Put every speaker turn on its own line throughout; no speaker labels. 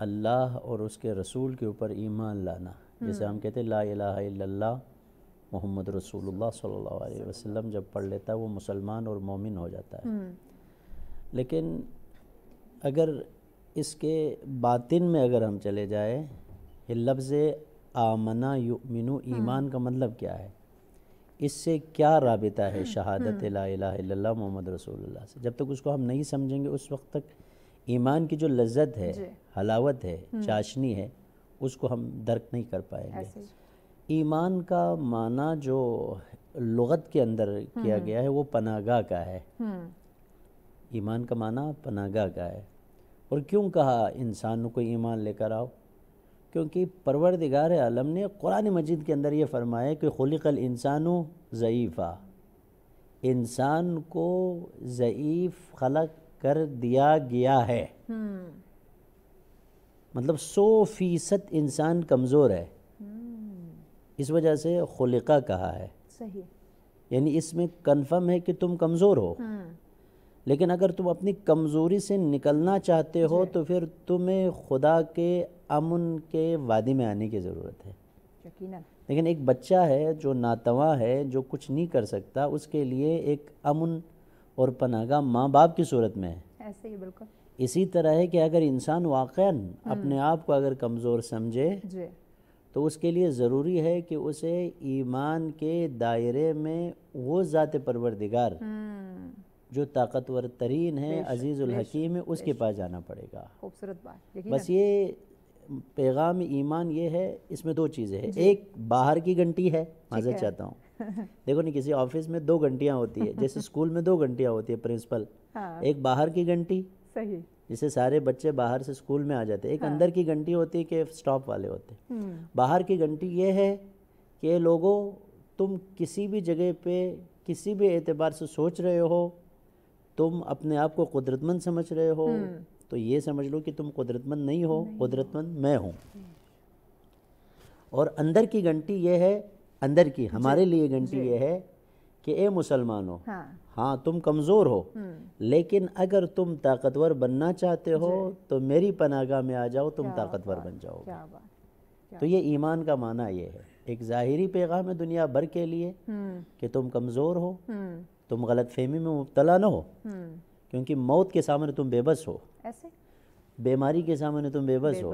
اللہ اور اس کے رسول کے اوپر ایمان لانا، جیسے ہم کہتے ہیں لا الہ الا اللہ محمد رسول اللہ صلی اللہ علیہ وسلم، جب پڑھ لیتا ہے وہ مسلمان اور مومن ہو جاتا ہے۔ لیکن اگر اس کے باطن میں اگر ہم چلے جائیں، یہ لفظ آمنا یؤمنو ایمان کا مطلب کیا ہے، اس سے کیا رابطہ ہے شہادت لا الہ الا اللہ محمد رسول اللہ سے، جب تک اس کو ہم نہیں سمجھیں گے اس وقت تک ایمان کی جو لذت ہے، حلاوت ہے، چاشنی ہے، اس کو ہم درک نہیں کر پائیں گے۔ ایمان کا معنی جو لغت کے اندر کیا گیا ہے وہ پناہ گاہ کا ہے۔ ایمان کا معنی پناہ گاہ کا ہے۔ اور کیوں کہا انسان کو ایمان لے کر آؤ؟ کیونکہ پروردگار عالم نے قرآن مجید کے اندر یہ فرمایا کہ خلق الانسان ضعیفا، انسان کو ضعیف خلق کر دیا گیا ہے، مطلب 100% انسان کمزور ہے، اس وجہ سے خلقہ کہا ہے۔
صحیح،
یعنی اس میں کنفرم ہے کہ تم کمزور ہو، لیکن اگر تم اپنی کمزوری سے نکلنا چاہتے ہو تو پھر تمہیں خدا کے امن کے وادی میں آنے کی ضرورت ہے۔
یقیناً۔
لیکن ایک بچہ ہے جو ناتواں ہے، جو کچھ نہیں کر سکتا، اس کے لیے ایک امن اور پناہ گاہ ماں باپ کی صورت میں ہے۔
ایسے ہی بالکل
اسی طرح ہے کہ اگر انسان واقعاً اپنے آپ کو اگر کمزور سمجھے
جی،
تو اس کے لیے ضروری ہے کہ اسے ایمان کے دائرے میں وہ ذات پروردگار جو طاقتور ترین ہے، عزیز الحکیم ہے، اس کے پاس جانا پڑے گا۔
خوبصورت بات۔
بس یہ پیغام ایمان یہ ہے، اس میں دو چیزیں ہیں، ایک باہر کی گھنٹی ہے، معذرت چاہتا ہوں، دیکھو نہیں کسی آفس میں 2 گھنٹیاں ہوتی ہے، جیسے اسکول میں 2 گھنٹیاں ہوتی ہے پرنسپل، ایک باہر کی گھنٹی
صحیح،
جسے سارے بچے باہر سے اسکول میں آ جاتے ہیں، ایک اندر کی گھنٹی ہوتی ہے کہ سٹاپ والے ہوتے ہیں۔ باہر کی گھنٹی یہ ہے کہ لوگوں تم کسی بھی جگہ پہ کسی بھی اعتبار سے سوچ رہے ہو، تم اپنے آپ کو قدرت مند سمجھ رہے ہو، تو یہ سمجھ لو کہ تم قدرت مند نہیں ہو، قدرت مند میں ہوں۔ اور اندر کی گھنٹی یہ ہے، اندر کی ہمارے لیے گھنٹی یہ ہے کہ اے مسلمانوں، ہاں تم کمزور ہو، لیکن اگر تم طاقتور بننا چاہتے ہو تو میری پناہ گاہ میں آ جاؤ، تم طاقتور بن جاؤ گے۔ تو یہ ایمان کا معنی یہ ہے، ایک ظاہری پیغام ہے دنیا بھر کے لیے کہ تم کمزور ہو، تم غلط فہمی میں مبتلا نہ ہو، کیونکہ موت کے سامنے تم بے بس ہو،
ایسے
بیماری کے سامنے تم بے بس ہو،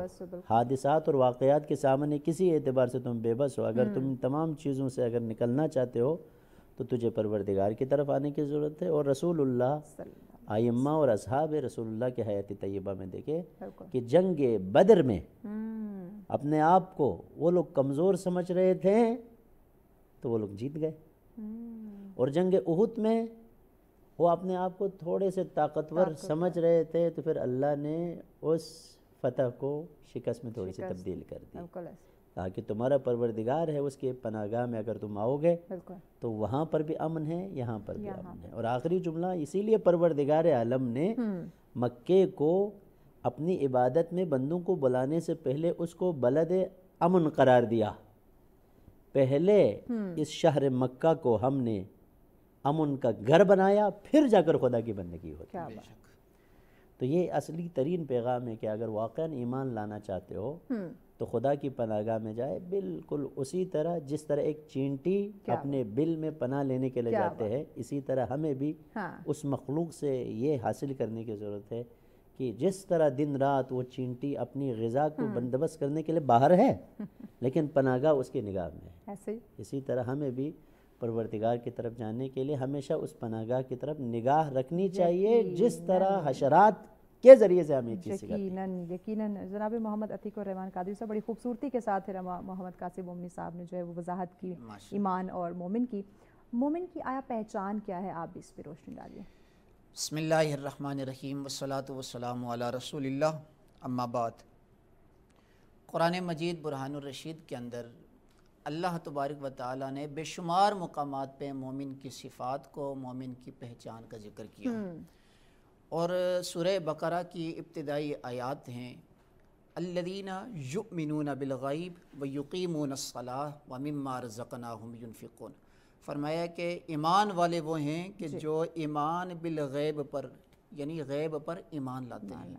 حادثات اور واقعات کے سامنے کسی اعتبار سے تم بے بس ہو۔ اگر تم تمام چیزوں سے اگر نکلنا چاہتے ہو تو تجھے پروردگار کی طرف آنے کی ضرورت ہے۔ اور رسول اللہ، ائمہ اور اصحاب رسول اللہ کی حیات طیبہ میں دیکھے کہ جنگ بدر میں اپنے آپ کو وہ لوگ کمزور سمجھ رہے تھے تو وہ لوگ جیت گئے، اور جنگ احد میں وہ اپنے آپ کو تھوڑے سے طاقتور سمجھ رہے تھے تو پھر اللہ نے اس فتح کو شکست میں تھوڑی سی تبدیل کر دی، کہا کہ تمہارا پروردگار ہے، اس کے پناہ گاہ میں اگر تم آؤ گے تو وہاں پر بھی امن ہے، یہاں پر بھی امن ہے۔ اور آخری جملہ اسی لیے پروردگار عالم نے مکے کو اپنی عبادت میں بندوں کو بلانے سے پہلے اس کو بلد امن قرار دیا۔ پہلے اس شہر مکہ کو ہم نے امن کا گھر بنایا، پھر جا کر خدا کی بندگی ہوتی ہے۔ تو یہ اصلی ترین پیغام ہے کہ اگر واقعاً ایمان لانا چاہتے ہو تو خدا کی پناہ گاہ میں جائے، بالکل اسی طرح جس طرح ایک چینٹی اپنے بل میں پناہ لینے کے لیے جاتے ہیں، اسی طرح ہمیں بھی اس مخلوق سے یہ حاصل کرنے کی ضرورت ہے کہ جس طرح دن رات وہ چینٹی اپنی غذا کو بندوبست کرنے کے لیے باہر ہے لیکن پناہ گاہ اس کی نگاہ میں ہے، اسی طرح ہمیں بھی پروردگار کی طرف جانے کے لیے ہمیشہ اس پناہ گاہ کی طرف نگاہ رکھنی چاہیے، جس طرح حشرات کے ذریعے سے ہمیں چیز سکھاتی ہے۔
یقیناً جناب محمد عتیق الرحمان قادری صاحب بڑی خوبصورتی کے ساتھ محمد قاسم مومنی صاحب نے جو ہے وہ وضاحت کی ایمان اور مومن کی آیا پہچان کیا ہے، آپ بھی اس پہ روشنی ڈالیے۔
بسم اللہ الرحمن الرحیم والصلاة والسلام علی رسول اللہ، اما بعد۔ قرآن مجید برہان الرشید کے اندر اللہ تبارک و تعالیٰ نے بے شمار مقامات پہ مومن کی صفات کو، مومن کی پہچان کا ذکر کیا، اور سورہ بقرہ کی ابتدائی آیات ہیں الذین یؤمنون بالغیب ویقیمون الصلاۃ ومما رزقناہم ینفقون۔ فرمایا کہ ایمان والے وہ ہیں کہ جو ایمان بالغیب پر، یعنی غیب پر ایمان لاتے ہیں،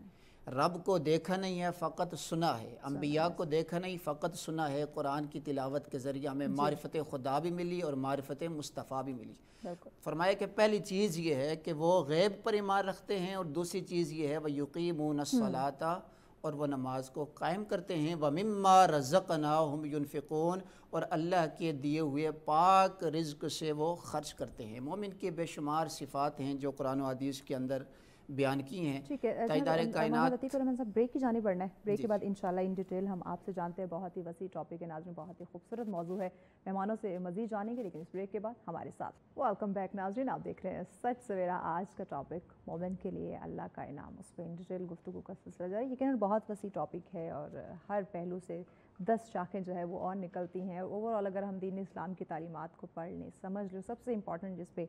رب کو دیکھا نہیں ہے فقط سنا ہے، انبیاء کو دیکھا نہیں فقط سنا ہے، قرآن کی تلاوت کے ذریعے ہمیں معرفت خدا بھی ملی اور معرفت مصطفیٰ بھی ملی۔
بالکل
فرمایا کہ پہلی چیز یہ ہے کہ وہ غیب پر ایمان رکھتے ہیں، اور دوسری چیز یہ ہے وَيُقِيمُونَ الصَّلَاةَ، اور وہ نماز کو قائم کرتے ہیں، وَمِمَّا رَزَقْنَاهُمْ يُنْفِقُونَ، اور اللہ کے دیے ہوئے پاک رزق سے وہ خرچ کرتے ہیں۔ مومن کے بے شمار صفات ہیں جو قرآن و حدیث کے اندر بیان کی ہیں۔
ٹھیک ہے
تاجدار کائنات،
محمد عتیق الرحمن صاحب بریک کی جانب بڑھنا ہے، بریک کے بعد انشاءاللہ ان ڈیٹیل ہم آپ سے جانتے ہیں، بہت ہی وسیع ٹاپک ہے ناظرین، بہت ہی خوبصورت موضوع ہے، مہمانوں سے مزید جانیں گے لیکن اس بریک کے بعد ہمارے ساتھ۔ ویلکم بیک ناظرین، آپ دیکھ رہے ہیں سچ سویرا۔ آج کا ٹاپک مومن کے لیے اللہ کا انعام، اس پہ ان ڈیٹیل گفتگو کا سلسلہ جاری، یقیناً بہت وسیع ٹاپک ہے اور ہر پہلو سے 10 شاخیں جو ہے وہ اور نکلتی ہیں۔ اوور آل اگر ہم دین اسلام کی تعلیمات کو پڑھ لیں، سمجھ لیں، سب سے امپورٹنٹ جس پہ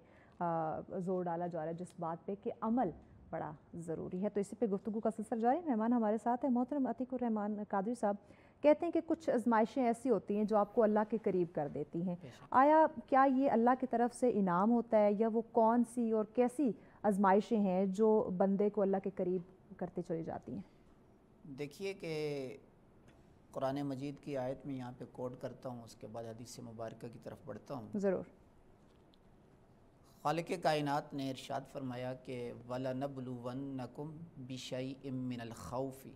زور ڈالا جا رہا ہے، جس بات پہ کہ عمل بڑا ضروری ہے، تو اسی پہ گفتگو کا سلسلہ جاری۔ مہمان ہمارے ساتھ ہیں محترم عتیق الرحمن قادری صاحب، کہتے ہیں کہ کچھ آزمائشیں ایسی ہوتی ہیں جو آپ کو اللہ کے قریب کر دیتی ہیں، آیا کیا یہ اللہ کی طرف سے انعام ہوتا ہے، یا وہ کون سی اور کیسی آزمائشیں ہیں جو بندے کو اللہ کے قریب کرتے چلی جاتی ہیں؟
دیکھیے کہ قرآن مجید کی آیت میں یہاں پہ کوٹ کرتا ہوں، اس کے بعد حدیث مبارکہ کی طرف بڑھتا ہوں۔
ضرور۔
خالق کائنات نے ارشاد فرمایا کہ وَلَنَبْلُوَنَّكُمْ بِشَيْءٍ مِّنَ الْخَوْفِ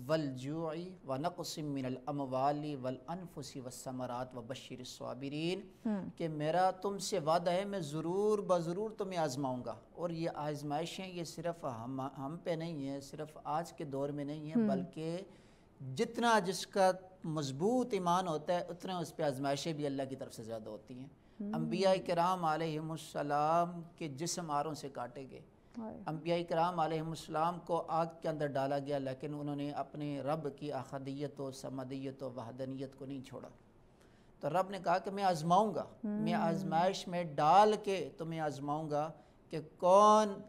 وَالْجُوعِ وَنَقْصٍ مِّنَ الْأَمْوَالِ وَالْأَنفُسِ وَالثَّمَرَاتِ وَبَشِّرِ الصَّابِرِينَ، کہ میرا تم سے وعدہ ہے میں ضرور بضرور تمہیں آزماؤں گا، اور یہ آزمائشیں یہ صرف ہم پہ نہیں ہیں، صرف آج کے دور میں نہیں ہیں، بلکہ جتنا جس کا مضبوط ایمان ہوتا ہے اتنا اس پہ آزمائشیں بھی اللہ کی طرف سے زیادہ ہوتی ہیں۔ انبیاء کرام علیہم السلام کے جسم آروں سے کاٹے گئے، انبیاء کرام علیہم السلام کو آگ کے اندر ڈالا گیا، لیکن انہوں نے اپنے رب کی احدیت و صمدیت و وحدانیت کو نہیں چھوڑا۔ تو رب نے کہا کہ میں آزماؤں گا، میں آزمائش میں ڈال کے تمہیں آزماؤں گا کہ کون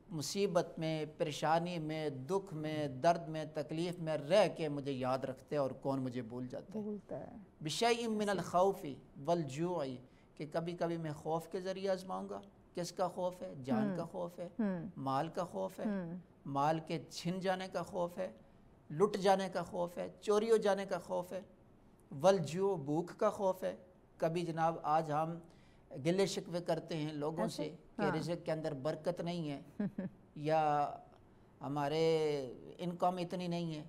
مصیبت میں، پریشانی میں، دکھ میں، درد میں، تکلیف میں رہ کے مجھے یاد رکھتے اور کون مجھے بھول جاتا ہے۔ بِشَيْءٍ مِّنَ الْخَوْفِ وَالْجُوعِ، کہ کبھی کبھی میں خوف کے ذریعے آزماؤں گا۔ کس کا خوف ہے؟ جان کا خوف ہے، مال کا خوف ہے، مال کے چھن جانے کا خوف ہے، لٹ جانے کا خوف ہے، چوری ہو جانے کا خوف ہے۔ والجوع، بھوک کا خوف ہے۔ کبھی جناب آج ہم گلے شکوے کرتے ہیں لوگوں سے کہ رزق کے اندر برکت نہیں ہے، یا ہمارے انکم اتنی نہیں ہے،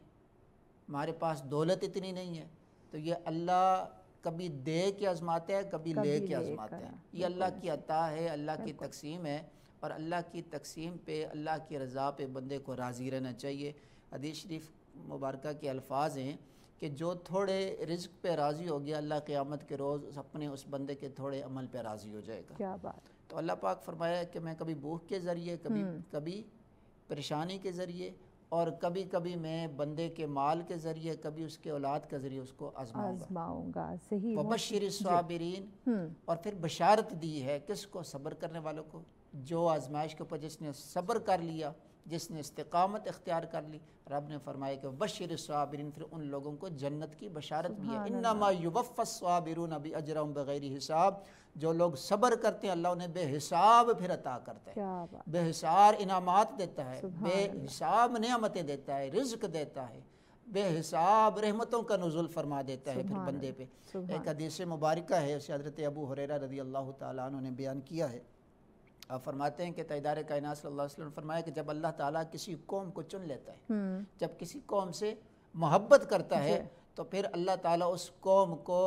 ہمارے پاس دولت اتنی نہیں ہے، تو یہ اللہ کبھی دے کے آزماتا ہے، کبھی لے کے آزماتا ہے۔ یہ اللہ کی عطا ہے، اللہ کی تقسیم ہے، اور اللہ کی تقسیم پہ، اللہ کی رضا پہ بندے کو راضی رہنا چاہیے۔ حدیث شریف مبارکہ کے الفاظ ہیں کہ جو تھوڑے رزق پہ راضی ہو گیا، اللہ قیامت کے روز اپنے اس بندے کے تھوڑے عمل پہ راضی ہو جائے گا۔
کیا بات!
تو اللہ پاک فرمایا کہ میں کبھی بھوک کے ذریعے، کبھی پریشانی کے ذریعے، اور کبھی کبھی میں بندے کے مال کے ذریعے، کبھی اس کے اولاد کے ذریعے اس کو
آزماؤں گا۔ صحیح۔
وَبَشِّرِ الصَّابِرِينَ، اور پھر بشارت دی ہے کس کو؟ صبر کرنے والوں کو۔ جو آزمائش کے اوپر جس نے صبر کر لیا، جس نے استقامت اختیار کر لی، رب نے فرمایا کہ بشر الصابرین، پھر ان لوگوں کو جنت کی بشارت بھی ہے۔ انما یوفی الصابرون باجرہم بغیر حساب، جو لوگ صبر کرتے ہیں اللہ انہیں بے حساب پھر عطا کرتا ہے، بے حساب انعامات دیتا ہے، بے حساب نعمتیں دیتا ہے، رزق دیتا ہے، بے حساب رحمتوں کا نزول فرما دیتا ہے پھر بندے پہ۔ ایک حدیث مبارکہ ہے، اسے حضرت ابو ہریرہ رضی اللہ تعالیٰ عنہ نے بیان کیا ہے۔ آپ فرماتے ہیں کہ تاجدار کائنات صلی اللہ علیہ وسلم نے فرمایا کہ جب اللہ تعالیٰ کسی قوم کو چن لیتا ہے، جب کسی قوم سے محبت کرتا ہے، تو پھر اللہ تعالیٰ اس قوم کو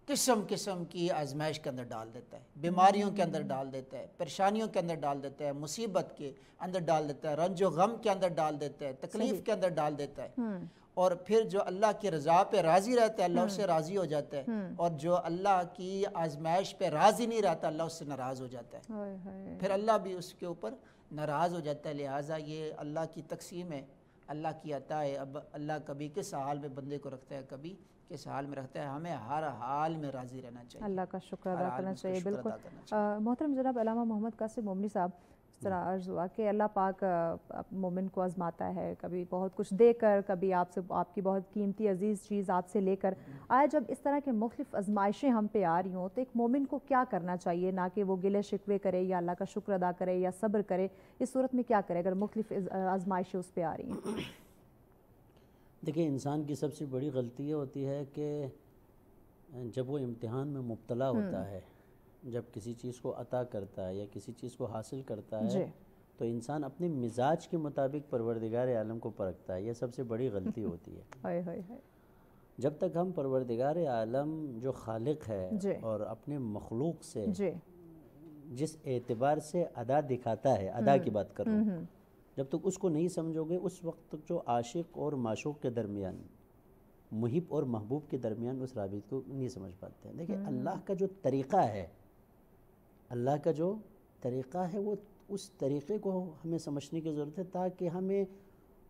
قسم قسم کی آزمائش کے اندر ڈال دیتا ہے، بیماریوں کے اندر ڈال دیتا ہے، پریشانیوں کے اندر ڈال دیتا ہے، مصیبت کے اندر ڈال دیتا ہے، رنج و غم کے اندر ڈال دیتا ہے، تکلیف کے اندر ڈال دیتا ہے۔ اور پھر جو اللہ کی رضا پہ راضی رہتا ہے اللہ اس سے راضی ہو جاتا ہے، اور جو اللہ کی آزمائش پہ راضی نہیں رہتا اللہ اس سے ناراض ہو جاتا ہے، پھر اللہ بھی اس کے اوپر ناراض ہو جاتا ہے۔ لہٰذا یہ اللہ کی تقسیم ہے، اللہ کی عطا ہے۔ اب اللہ کبھی کس حال میں بندے کو رکھتا ہے، کبھی کس حال میں رکھتا ہے، ہمیں ہر حال میں راضی رہنا چاہیے،
اللہ کا شکر ادا کرنا چاہیے۔ بالکل محترم جناب علامہ محمد قاسم مومنی صاحب، اس طرح عرض ہوا کہ اللہ پاک مومن کو آزماتا ہے، کبھی بہت کچھ دے کر، کبھی آپ کی بہت قیمتی عزیز چیز آپ سے لے کر. آیا جب اس طرح کے مختلف آزمائشیں ہم پہ آ رہی ہوں تو ایک مومن کو کیا کرنا چاہیے؟ نہ کہ وہ گلے شکوے کرے یا اللہ کا شکر ادا کرے یا صبر کرے، اس صورت میں کیا کرے اگر مختلف آزمائشیں اس پہ آ رہی ہیں؟
دیکھیں، انسان کی سب سے بڑی غلطی یہ ہوتی ہے کہ جب وہ امتحان میں مبتلا ہوتا ہے، جب کسی چیز کو عطا کرتا ہے یا کسی چیز کو حاصل کرتا ہے تو انسان اپنے مزاج کے مطابق پروردگار عالم کو پرکھتا ہے. یہ سب سے بڑی غلطی ہوتی ہے. جب تک ہم پروردگار عالم جو خالق ہے اور اپنے مخلوق سے جس اعتبار سے ادا دکھاتا ہے، ادا کی بات کر رہا ہوں، جب تک اس کو نہیں سمجھو گے، اس وقت تک جو عاشق اور معشوق کے درمیان، محب اور محبوب کے درمیان اس رابط کو نہیں سمجھ پاتے ہیں. دیکھیں، اللہ کا جو طریقہ ہے، اللہ کا جو طریقہ ہے، وہ اس طریقے کو ہمیں سمجھنے کی ضرورت ہے تاکہ ہمیں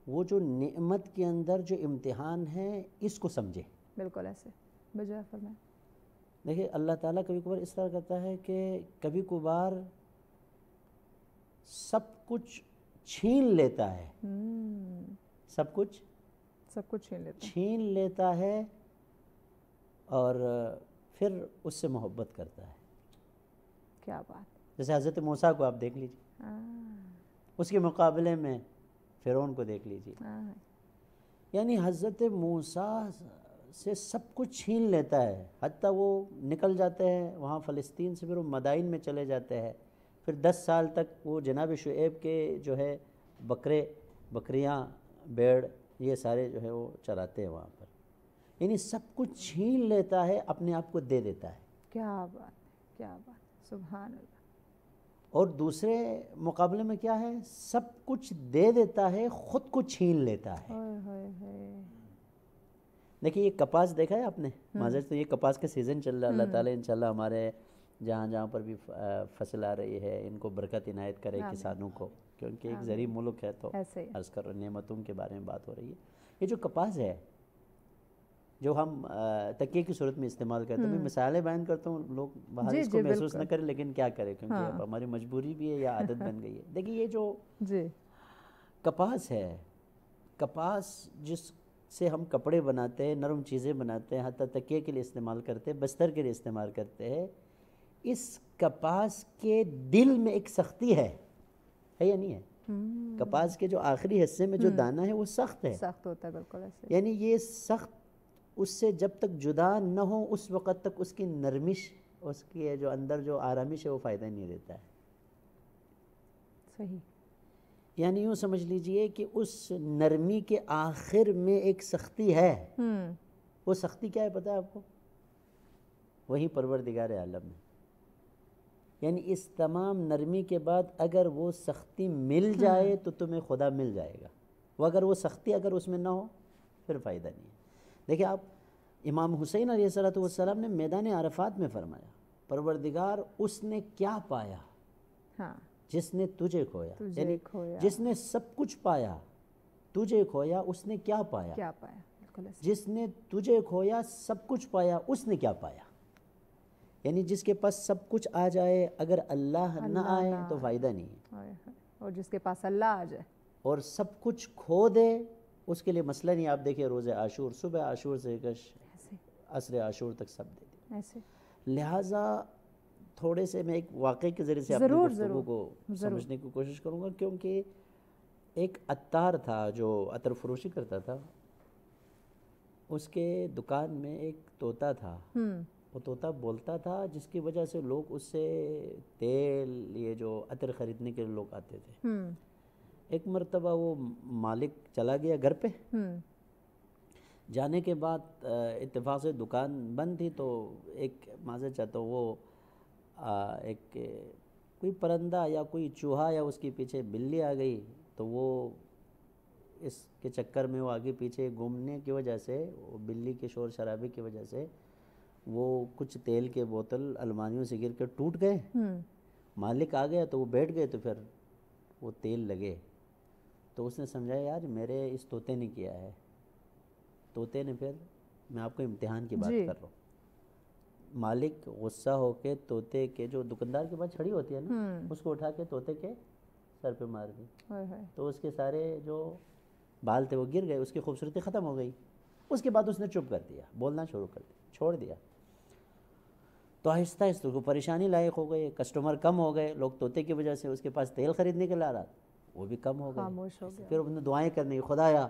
وہ جو نعمت کے اندر جو امتحان ہے اس کو سمجھے.
بالکل ایسے بجائے فرمائیں.
دیکھیں، اللہ تعالیٰ کبھی کبھار اس طرح کرتا ہے کہ کبھی کبھار سب کچھ چھین لیتا ہے، سب کچھ چھین لیتا ہے اور پھر اس سے محبت کرتا ہے.
کیا بات.
جیسے حضرت موسیٰ کو آپ دیکھ لیجیے، اس کے مقابلے میں فرعون کو دیکھ لیجیے. یعنی حضرت موسیٰ سے سب کچھ چھین لیتا ہے، حتیٰ وہ نکل جاتے ہیں وہاں فلسطین سے، پھر وہ مدائن میں چلے جاتے ہیں. پھر 10 سال تک وہ جناب شعیب کے جو ہے بکریاں، بیڑ، یہ سارے جو ہے وہ چراتے ہیں وہاں پر. یعنی سب کچھ چھین لیتا ہے، اپنے آپ کو دے دیتا ہے.
کیا بات، کیا بات، سبحان اللہ.
اور دوسرے مقابلے میں کیا ہے؟ سب کچھ دے دیتا ہے، خود کو چھین لیتا ہے. دیکھیں، یہ کپاس دیکھا ہے آپ نے؟ معذرت، تو یہ کپاس کا سیزن چل رہا ہے. اللہ تعالیٰ انشاءاللہ ہمارے جہاں جہاں پر بھی فصل آ رہی ہے ان کو برکت عنایت کرے کسانوں کو، کیونکہ ایک زرعی ملک ہے تو عرض کر نعمتوں کے بارے میں بات ہو رہی ہے. یہ جو کپاس ہے جو ہم تکیے کی صورت میں استعمال کرتے ہیں، میں مثالیں بیان کرتا ہوں، لوگ باہر اس کو محسوس نہ کریں، لیکن کیا کریں کیونکہ اب ہماری مجبوری بھی ہے یا عادت بن گئی ہے. دیکھیے، یہ جو کپاس ہے، کپاس جس سے ہم کپڑے بناتے ہیں، نرم چیزیں بناتے ہیں، حتیٰ تکیے کے لیے استعمال کرتے ہیں، بستر کے لیے استعمال کرتے ہیں، اس کپاس کے دل میں ایک سختی ہے یا نہیں ہے؟ کپاس کے جو آخری حصے میں جو دانہ ہے وہ سخت ہے،
سخت ہوتا ہے. بالکل ایسے.
یعنی یہ سخت اس سے جب تک جدا نہ ہو اس وقت تک اس کی نرمش، اس کی جو اندر جو آرامش ہے وہ فائدہ نہیں دیتا ہے.
صحیح.
یعنی یوں سمجھ لیجئے کہ اس نرمی کے آخر میں ایک سختی ہے. وہ سختی کیا ہے پتہ ہے آپ کو؟ وہی پروردگار عالم ہے. یعنی اس تمام نرمی کے بعد اگر وہ سختی مل جائے تو تمہیں خدا مل جائے گا، وہ اگر وہ سختی اگر اس میں نہ ہو پھر فائدہ نہیں ہے. دیکھیں، آپ امام حسین علیہ السلام نے میدان عرفات میں فرمایا، پروردگار اس نے کیا پایا جس نے تجھے کھویا، یعنی جس نے سب کچھ پایا تجھے کھویا، اس نے کیا پایا؟ جس نے تجھے کھویا سب کچھ پایا، اس نے کیا پایا؟ یعنی جس کے پاس سب کچھ آ جائے اگر اللہ نہ آئے تو فائدہ نہیں ہے،
اور جس کے پاس اللہ آ جائے
اور سب کچھ کھو دے اس کے لیے مسئلہ نہیں. آپ دیکھیں روز عاشور، صبح عاشور سے عصر عاشور تک سب دے دیں. لہٰذا تھوڑے سے میں ایک واقعے کے ذریعے سے اپنی گفتگو کو سمجھنے کی کوشش کروں گا، کیونکہ ایک عطار تھا جو عطر فروشی کرتا تھا، اس کے دکان میں ایک طوطا تھا. وہ طوطا بولتا تھا جس کی وجہ سے لوگ اس سے تیل، یہ جو عطر خریدنے کے لوگ آتے تھے. ایک مرتبہ وہ مالک چلا گیا گھر پہ، جانے کے بعد اتفاق سے دکان بند تھی، تو ایک معذرت چاہتا ہوں وہ ایک کوئی پرندہ یا کوئی چوہا یا اس کے پیچھے بلی آ گئی، تو وہ اس کے چکر میں وہ آگے پیچھے گھومنے کی وجہ سے، وہ بلی کے شور شرابے کی وجہ سے وہ کچھ تیل کے بوتل المانیوں سے گر کے ٹوٹ گئے. مالک آ گیا تو وہ بیٹھ گئے، تو پھر وہ تیل لگے، تو اس نے سمجھا یار میرے اس طوطے نے کیا ہے. طوطے نے پھر، میں آپ کو امتحان کی بات کر رہا ہوں، مالک غصہ ہو کے طوطے کے، جو دکاندار کے پاس چھڑی ہوتی ہے نا، اس کو اٹھا کے طوطے کے سر پہ مار دی
ہائے ہائے،
تو اس کے سارے جو بال تھے وہ گر گئے، اس کی خوبصورتی ختم ہو گئی۔ اس کے بعد اس نے چپ کر دیا، بولنا شروع کر دیا، چھوڑ دیا۔ تو آہستہ آہستہ کو پریشانی لائق ہو گئی، کسٹمر کم ہو گئے، لوگ طوطے کی وجہ سے اس کے پاس تیل خریدنے کے لا رہا تھا وہ بھی کم ہو گئے،
خاموش ہو گیا۔
پھر انہوں نے دعائیں کرنے کی، خدایا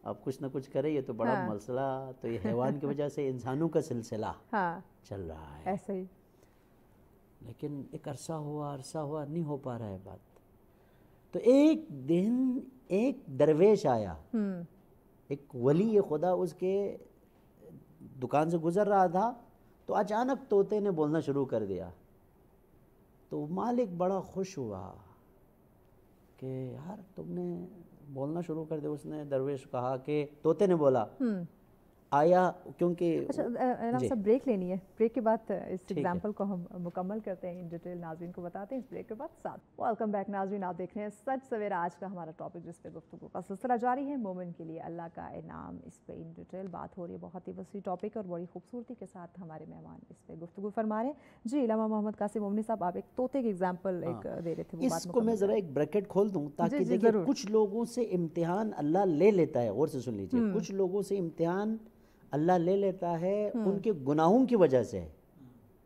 اب کچھ نہ کچھ کرے، یہ تو بڑا
ہاں۔
مسئلہ، تو یہ حیوان کی وجہ سے انسانوں کا سلسلہ
ہاں
چل رہا ہے،
ایسے ہی،
لیکن ایک عرصہ ہوا نہیں ہو پا رہا ہے بات۔ تو ایک دن ایک درویش آیا، ایک ولی خدا اس کے دکان سے گزر رہا تھا، تو اچانک طوطے نے بولنا شروع کر دیا۔ تو مالک بڑا خوش ہوا کہ یار تم نے بولنا شروع کر دیا۔ اس نے درویش کہا کہ طوطے نے بولا آیا، کیونکہ
اچھا انعام صاحب بریک لینی ہے، بریک کے بعد اس ایگزامپل کو ہم مکمل کرتے ہیں، ان ڈیٹیل ناظرین کو بتاتے ہیں اس بریک کے بعد ساتھ۔ ویلکم بیک ناظرین، آپ دیکھ رہے ہیں سچ سویرا، آج کا ہمارا ٹاپک جس پہ گفتگو کا سلسلہ جاری ہے، مومن کے لیے اللہ کا انعام، اس پہ ان ڈیٹیل بات ہو رہی ہے، بہت ہی وسیع ٹاپک اور بڑی خوبصورتی کے ساتھ ہمارے مہمان اس پہ گفتگو فرما رہے ہیں۔ جی علامہ محمد قاسم مومنی صاحب، آپ ایک طوطے کی ایگزامپل ایک دے رہے تھے، وہ بات
اس کو میں ذرا ایک بریکٹ کھول دوں تاکہ دیکھیں کچھ لوگوں سے امتحان اللہ لے لیتا ہے، غور سے سن لیجیے، کچھ لوگوں سے امتحان اللہ لے لیتا ہے ان کے گناہوں کی وجہ سے،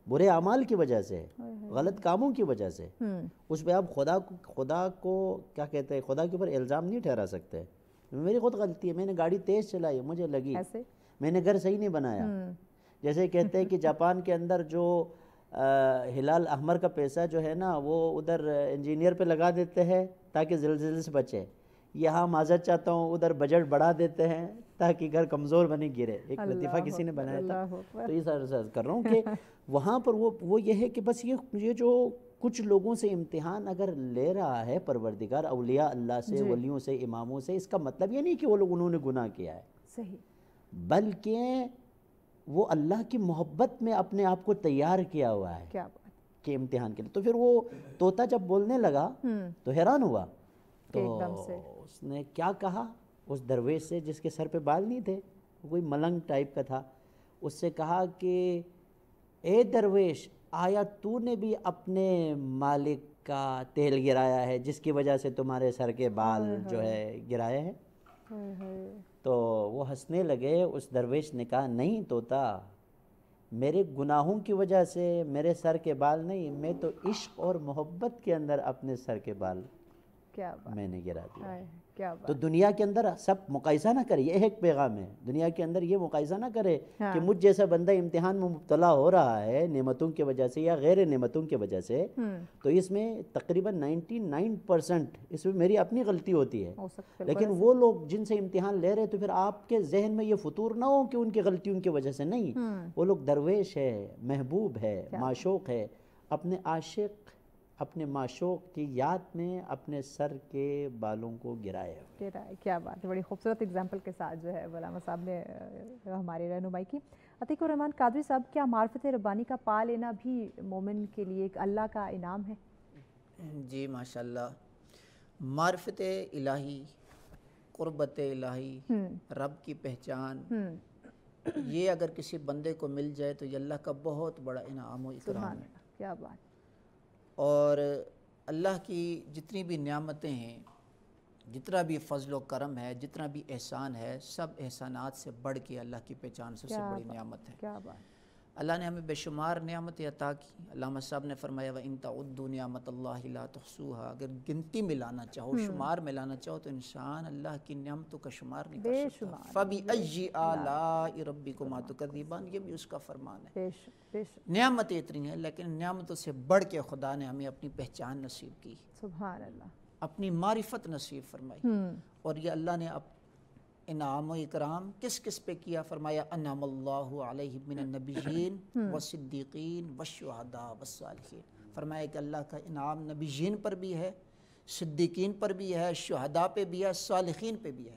برے اعمال کی وجہ سے، غلط کاموں کی وجہ سے۔ اس پہ آپ خدا کو کیا کہتے ہیں، خدا کے اوپر الزام نہیں ٹھہرا سکتے، میری خود غلطی ہے، میں نے گاڑی تیز چلائی، مجھے لگی، میں نے گھر صحیح نہیں بنایا۔ جیسے کہتے ہیں کہ جاپان کے اندر جو ہلال احمر کا پیسہ جو ہے نا وہ ادھر انجینئر پہ لگا دیتے ہیں تاکہ زلزلے سے بچے، یہاں معذرت چاہتا ہوں ادھر بجٹ بڑھا دیتے ہیں تاکہ گھر کمزور بنے گرے۔ ایک لطیفہ کسی نے بنایا تھا، تو یہ سارا کر رہا ہوں کہ وہاں پر وہ یہ ہے کہ بس یہ جو کچھ لوگوں سے امتحان اگر لے رہا ہے پروردگار، اولیاء اللہ سے، ولیوں سے، اماموں سے، اس کا مطلب یہ نہیں کہ وہ لوگ انہوں نے گناہ کیا ہے،
صحیح،
بلکہ وہ اللہ کی محبت میں اپنے آپ کو تیار کیا ہوا ہے
کیا بات
کہ امتحان کے لیے۔ تو پھر وہ طوطا جب بولنے لگا تو حیران ہوا، تو اس نے کیا کہا اس درویش سے جس کے سر پہ بال نہیں تھے، کوئی ملنگ ٹائپ کا تھا، اس سے کہا کہ اے درویش، آیا تو نے بھی اپنے مالک کا تیل گرایا ہے جس کی وجہ سے تمہارے سر کے بال جو ہے گرائے ہیں؟ تو وہ ہنسنے لگے۔ اس درویش نے کہا نہیں طوطا، میرے گناہوں کی وجہ سے میرے سر کے بال نہیں، میں تو عشق اور محبت کے اندر اپنے سر کے بال میں نے گرا دیا۔ تو دنیا کے اندر سب مقایسہ نہ کرے، یہ ایک پیغام ہے، دنیا کے اندر یہ مقایسہ نہ کرے کہ مجھ جیسا بندہ امتحان میں مبتلا ہو رہا ہے نعمتوں کی وجہ سے یا غیر نعمتوں کی وجہ سے، تو اس میں تقریباً 99% اس میں میری اپنی غلطی ہوتی ہے، لیکن وہ لوگ جن سے امتحان لے رہے تو پھر آپ کے ذہن میں یہ فطور نہ ہو کہ ان کی غلطیوں کی وجہ سے نہیں، وہ لوگ درویش ہے، محبوب ہے، معشوق ہے، اپنے عاشق اپنے معشوق کی یاد میں اپنے سر کے بالوں کو گرائے۔
کیا بات ہے، بڑی خوبصورت اگزامپل کے ساتھ جو ہے علامہ صاحب نے ہماری رہنمائی کی۔ عتیق الرحمن قادری صاحب، کیا معرفت ربانی کا پا لینا بھی مومن کے لیے ایک اللہ کا انعام ہے؟
جی ماشاءاللہ، معرفت الہی، قربت الہی، رب کی پہچان، یہ اگر کسی بندے کو مل جائے تو یہ اللہ کا بہت بڑا انعام و اکرام ہے۔
کیا بات،
اور اللہ کی جتنی بھی نعمتیں ہیں، جتنا بھی فضل و کرم ہے، جتنا بھی احسان ہے، سب احسانات سے بڑھ کے اللہ کی پہچان سب سے بڑی نعمت ہے۔
کیا بات،
اللہ نے ہمیں بے شمار نعمتیں عطا کی۔ علامہ صاحب نے فرمایا وَإِن تَعُدُّوا نِعْمَتَ اللَّهِ لَا تُحْصُوهَا، اگر گنتی میں لانا چاہو، شمار میں لانا چاہو تو انسان اللہ کی نعمتوں کا شمار نہیں کر سکتا۔ فَبِأَيِّ آلَاءِ رَبِّكُمَا تُكَذِّبَانِ، یہ بھی اس کا فرمان ہے۔ نعمتیں اتنی ہیں، لیکن نعمتوں سے بڑھ کے خدا نے ہمیں اپنی پہچان نصیب کی،
سبحان اللہ،
اپنی معرفت نصیب فرمائی، اور یہ اللہ نے انعام و اکرام کس کس پہ کیا؟ فرمایا انعم اللہ علیہ من النبیین والصدیقین والشہداء والصالحین، فرمایا کہ اللہ کا انعام نبیین پر بھی ہے، صدیقین پر بھی ہے، شہداء پہ بھی ہے، صالحین پہ بھی ہے،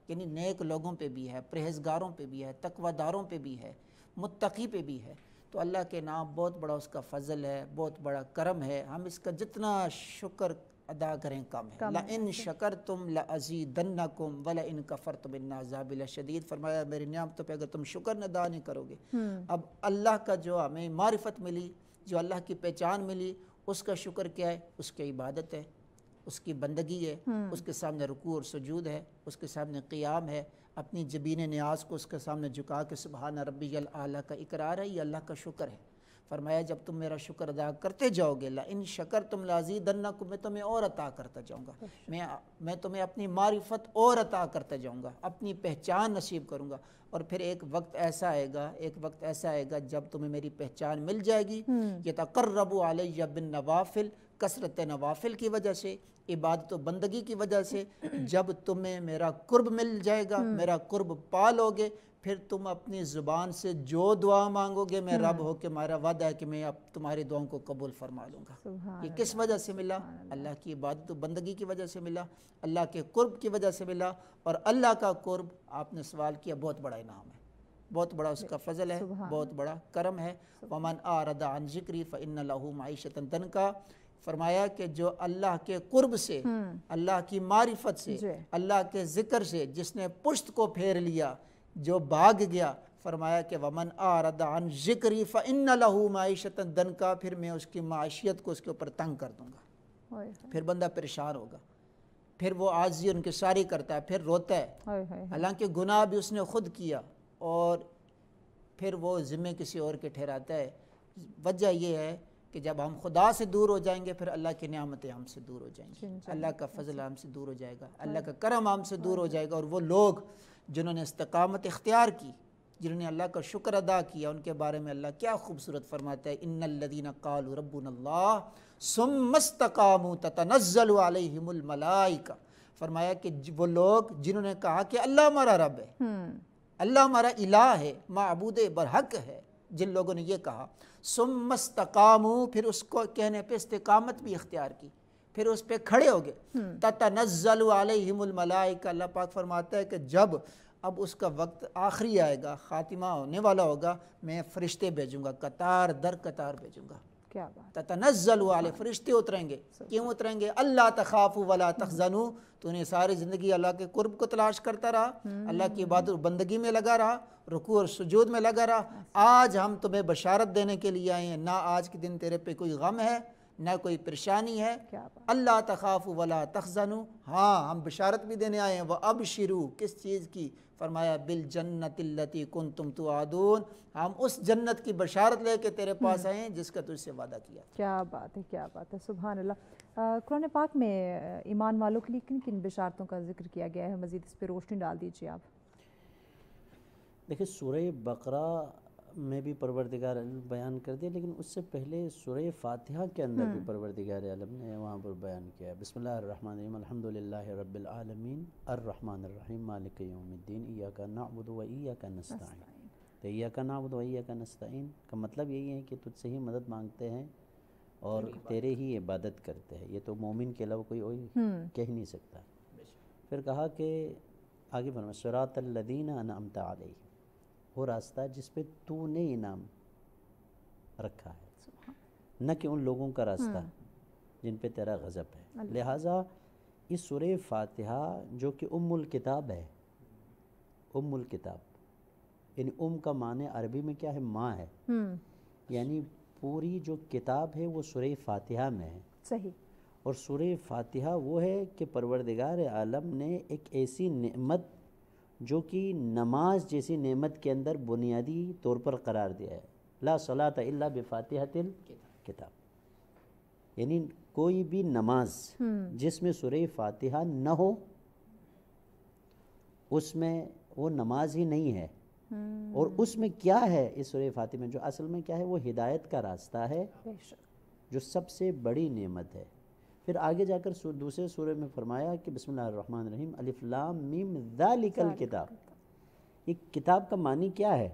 یعنی نیک لوگوں پہ بھی ہے، پرہیزگاروں پہ بھی ہے، تقوی داروں پہ بھی ہے، متقی پہ بھی ہے۔ تو اللہ کے نام بہت بڑا اس کا فضل ہے، بہت بڑا کرم ہے، ہم اس کا جتنا شکر ادا کریں کم ہے۔ لَإِن شَكَرْتُمْ لَأَزِيدَنَّكُمْ وَلَإِن كَفَرْتُمْ إِنَّ عَذَابِي لَشَدِيدٌ، فرمایا میری نعمتوں پہ اگر تم شکر ادا نہیں کرو گے۔ اب اللہ کا جو ہمیں معرفت ملی، جو اللہ کی پہچان ملی، اس کا شکر کیا ہے؟ اس کی عبادت ہے، اس کی بندگی ہے، اس کے سامنے رکوع اور سجود ہے، اس کے سامنے قیام ہے، اپنی جبین نیاز کو اس کے سامنے جھکا کے سبحان ربی الاعلیٰ کا اقرار ہے، یہ اللہ کا شکر ہے۔ فرمایا جب تم میرا شکر ادا کرتے جاؤ گے لئن شکرتم لازیدنکم، میں تمہیں اور عطا کرتا جاؤں گا، میں تمہیں اپنی معرفت اور عطا کرتا جاؤں گا، اپنی پہچان نصیب کروں گا۔ اور پھر ایک وقت ایسا آئے گا جب تمہیں میری پہچان مل جائے گی، یتقرب علی بالنوافل، کثرت نوافل کی وجہ سے، عبادت و بندگی کی وجہ سے، جب تمہیں میرا قرب مل جائے گا، میرا قرب پالوگے، پھر تم اپنی زبان سے جو دعا مانگو گے میں رب ہو کے میرا وعدہ ہے کہ میں اب تمہاری دعاؤں کو قبول فرما لوں گا۔ یہ کس وجہ سے ملا؟ اللہ کی عبادت و بندگی کی وجہ سے ملا، اللہ کے قرب کی وجہ سے ملا۔ اور اللہ کا قرب، آپ نے سوال کیا، بہت بڑا انعام ہے، بہت بڑا اس کا فضل ہے، بہت بڑا کرم ہے۔ وَمَنْ أَعْرَضَ عَنْ ذِكْرِي فَإِنَّ لَهُ مَعِيشَةً ضَنْكَا، فرمایا کہ جو اللہ کے قرب سے، اللہ کی معرفت سے، اللہ کے ذکر سے جس نے پشت کو پھیر لیا، جو بھاگ گیا، فرمایا کہ وَمَنْ أَعْرَضَ عَنْ ذِكْرِي فَإِنَّ لَهُ مَعِيشَةً ضَنْكَا، پھر میں اس کی معاشیت کو اس کے اوپر تنگ کر دوں گا، پھر بندہ پریشان ہوگا، پھر وہ عاجزی انکساری کرتا ہے، پھر روتا ہے، حالانکہ گناہ بھی اس نے خود کیا، اور پھر وہ ذمہ کسی اور کے ٹھہراتا ہے۔ وجہ یہ ہے کہ جب ہم خدا سے دور ہو جائیں گے، پھر اللہ کی نعمتیں ہم سے دور ہو جائیں گی، اللہ کا فضل ہم سے دور ہو جائے گا، اللہ کا کرم ہم سے دور ہو جائے گا۔ اور وہ لوگ جنہوں نے استقامت اختیار کی، جنہوں نے اللہ کا شکر ادا کیا، ان کے بارے میں اللہ کیا خوبصورت فرماتا ہے، ان الذین قالوا ربنا اللہ ثم استقاموا تتنزل علیہم الملائکہ، فرمایا کہ وہ لوگ جنہوں نے کہا کہ اللہ ہمارا رب ہے، اللہ ہمارا الہ ہے، معبود برحق ہے، جن لوگوں نے یہ کہا، ثم استقاموا، پھر اس کو کہنے پہ استقامت بھی اختیار کی، پھر اس پہ کھڑے ہو گئے، تتنزل علیہم الملائکہ، اللہ پاک فرماتا ہے کہ جب اب اس کا وقت آخری آئے گا، خاتمہ ہونے والا ہوگا، میں فرشتے بھیجوں گا، قطار در قطار بھیجوں گا،
کیا بات،
تتنزل علیہ، فرشتے اتریں گے، کیوں اتریں گے؟ اللہ تخافوا ولا تحزنوا، تو نے ساری زندگی اللہ کے قرب کو تلاش کرتا رہا، اللہ کی عبادت و بندگی میں لگا رہا، رکوع اور سجود میں لگا رہا، آج ہم تمہیں بشارت دینے کے لیے آئے ہیں، نہ آج کے دن تیرے پہ کوئی غم ہے، نہ کوئی پریشانی ہے، اللہ تخافوا ولا تحزنوا، ہاں ہم بشارت بھی دینے آئے ہیں، وَأَبْشِرُوا، کس چیز کی؟ فرمایا بالجنت التی کنتم توعدون، ہم اس جنت کی بشارت لے کے تیرے پاس آئے ہیں جس کا تجھ سے وعدہ کیا تھا۔
کیا بات ہے، کیا بات ہے، سبحان اللہ۔ قرآن پاک میں ایمان والوں کے لیے کن کن بشارتوں کا ذکر کیا گیا ہے؟ مزید اس پہ روشنی ڈال دیجیے آپ۔
دیکھیں سورہ بقرہ میں بھی پروردگار عالم بیان کر دیا، لیکن اس سے پہلے سورہ فاتحہ کے اندر بھی پروردگار عالم نے وہاں پر بیان کیا ہے۔ بسم اللہ الرحمن الرحیم، الحمدللہ رب العالمین الرحمن الرحیم مالک یوم الدین، ایاک نعبد و ایاک نستعین۔ تو ایاک نعبد و ایاک نستعین کا مطلب یہی ہے کہ تجھ سے ہی مدد مانگتے ہیں اور تیرے ہی عبادت کرتے ہیں، یہ تو مومن کے علاوہ کوئی کہہ نہیں سکتا۔ پھر کہا کہ آگے فرمایا صراط الذین انعمت علیہم، وہ راستہ جس پہ تو نے انعام رکھا ہے، نہ کہ ان لوگوں کا راستہ جن پہ تیرا غضب ہے۔ لہٰذا اس سورہ فاتحہ جو کہ ام الکتاب ہے، ام الکتاب یعنی ام کا معنی عربی میں کیا ہے؟ ماں ہے، یعنی پوری جو کتاب ہے وہ سورہ فاتحہ میں ہے۔
صحیح۔
اور سورہ فاتحہ وہ ہے کہ پروردگار عالم نے ایک ایسی نعمت جو کہ نماز جیسی نعمت کے اندر بنیادی طور پر قرار دیا ہے، لا صلاۃ الا بفاتحۃ الکتاب، یعنی کوئی بھی نماز جس میں سورہ فاتحہ نہ ہو اس میں وہ نماز ہی نہیں ہے۔ اور اس میں کیا ہے اس سورہ فاتحہ میں؟ جو اصل میں کیا ہے؟ وہ ہدایت کا راستہ ہے جو سب سے بڑی نعمت ہے۔ پھر آگے جا کر دوسرے سورہ میں فرمایا کہ بسم اللہ الرحمن الرحیم الف لام میم ذالک الکتاب، یہ کتاب کا معنی کیا ہے؟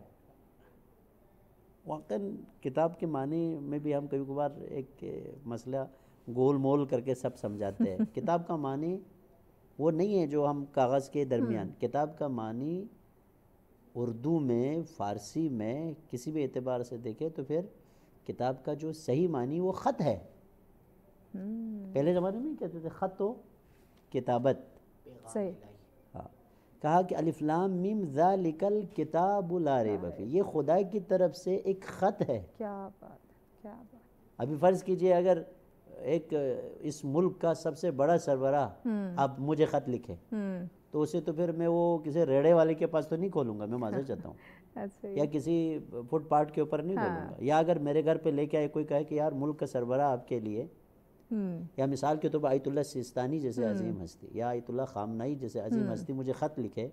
واقعاً کتاب کے معنی میں بھی ہم کبھی کبھار ایک مسئلہ گول مول کر کے سب سمجھاتے ہیں۔ کتاب کا معنی وہ نہیں ہے جو ہم کاغذ کے درمیان، کتاب کا معنی اردو میں، فارسی میں، کسی بھی اعتبار سے دیکھیں تو پھر کتاب کا جو صحیح معنی وہ خط ہے۔ پہلے زمانے میں کہتے تھے خط و کتابت،
صحیح۔
ہاں، کہا کہ الف لام میم ذالک الکتاب لا ریب فیہ، یہ خدا کی طرف سے ایک خط ہے۔
کیا بات ہے، کیا بات۔
ابھی فرض کیجئے اگر ایک اس ملک کا سب سے بڑا سربراہ اب مجھے خط لکھے تو اسے تو پھر میں وہ کسی ریڑے والے کے پاس تو نہیں کھولوں گا، میں معذرت چاہتا ہوں، یا کسی فٹ پاتھ کے اوپر نہیں کھولوں گا، یا اگر میرے گھر پہ لے کے آئے کوئی کہے کہ یار ملک کا سربراہ آپ کے لیے، یا مثال کے طور پر آیت اللہ سیستانی جیسے عظیم ہستی یا آیت اللہ خامنائی جیسے عظیم ہستی مجھے خط لکھے،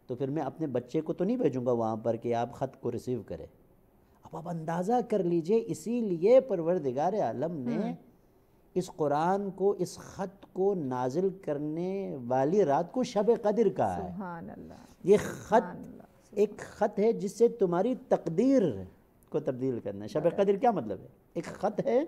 تو پھر میں اپنے بچے کو تو نہیں بھیجوں گا وہاں پر کہ آپ خط کو ریسیو کرے۔ اب آپ اندازہ کر لیجئے، اسی لیے پروردگار عالم نے اس قرآن کو، اس خط کو نازل کرنے والی رات کو شب قدر کہا ہے۔
سبحان اللہ۔
یہ خط ایک خط ہے جس سے تمہاری تقدیر کو تبدیل کرنا ہے۔ شب قدر کیا مطلب ہے؟ ایک خط ہے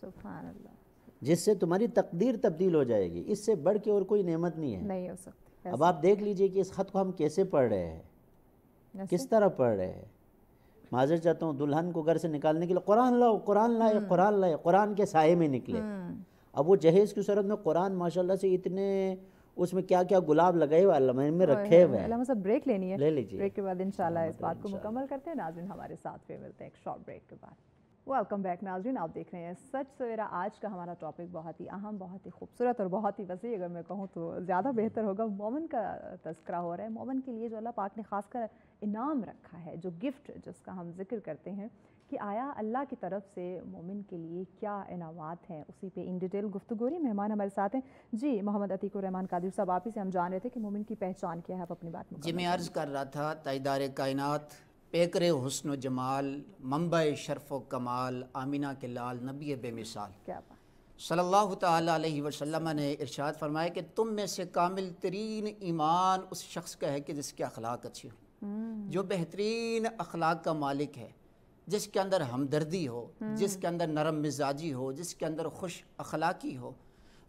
سبحان اللہ،
جس سے تمہاری تقدیر تبدیل ہو جائے گی، اس سے بڑھ کے اور کوئی نعمت نہیں ہے۔
نہیں ہو سکتی۔
اب آپ دیکھ لیجئے کہ اس خط کو ہم کیسے پڑھ رہے ہیں، کس طرح پڑھ رہے ہیں۔ معذرت چاہتا ہوں، دلہن کو گھر سے نکالنے کے لیے قرآن لاؤ، قرآن لائے، قرآن لائے، قرآن کے سائے میں نکلے۔ اب وہ جہیز کی صورت میں قرآن ماشاءاللہ سے اتنے، اس میں کیا کیا گلاب لگائے ہوئے علامہ میں رکھے ہوئے ہیں۔
علامہ صاحب بریک لینی ہے،
لے لیجیے،
بریک کے بعد انشاءاللہ اس بات کو مکمل کرتے ہیں۔ ناظرین ہمارے ساتھ پہ ملتے ہیں ایک شارٹ بریک کے بعد۔ ویلکم بیک ناظرین، آپ دیکھ رہے ہیں سچ سویرا۔ آج کا ہمارا ٹاپک بہت ہی اہم، بہت ہی خوبصورت اور بہت ہی وسیع، اگر میں کہوں تو زیادہ بہتر ہوگا۔ مومن کا تذکرہ ہو رہا ہے، مومن کے لیے جو اللہ پاک نے خاص کر انعام رکھا ہے، جو گفٹ جس کا ہم ذکر کرتے ہیں کہ آیا اللہ کی طرف سے مومن کے لیے کیا انعامات ہیں، اسی پہ ان ڈیٹیل گفتگو رہی۔ مہمان ہمارے ساتھ ہیں جی محمد عتیق الرحمان قادری صاحب، آپ ہی سے ہم جان رہے تھے کہ مومن کی پہچان کیا ہے، آپ اپنی بات
جی میں عرض کر رہا تھا، تاجدار کائنات، پیکر حسن و جمال، منبع شرف و کمال، آمینہ کے لال، نبی بے مثال،
کیا بات،
صلی اللہ تعالیٰ علیہ وسلم نے ارشاد فرمایا کہ تم میں سے کامل ترین ایمان اس شخص کا ہے کہ جس کے اخلاق اچھی ہو، جو بہترین اخلاق کا مالک ہے، جس کے اندر ہمدردی ہو، جس کے اندر نرم مزاجی ہو، جس کے اندر خوش اخلاقی ہو۔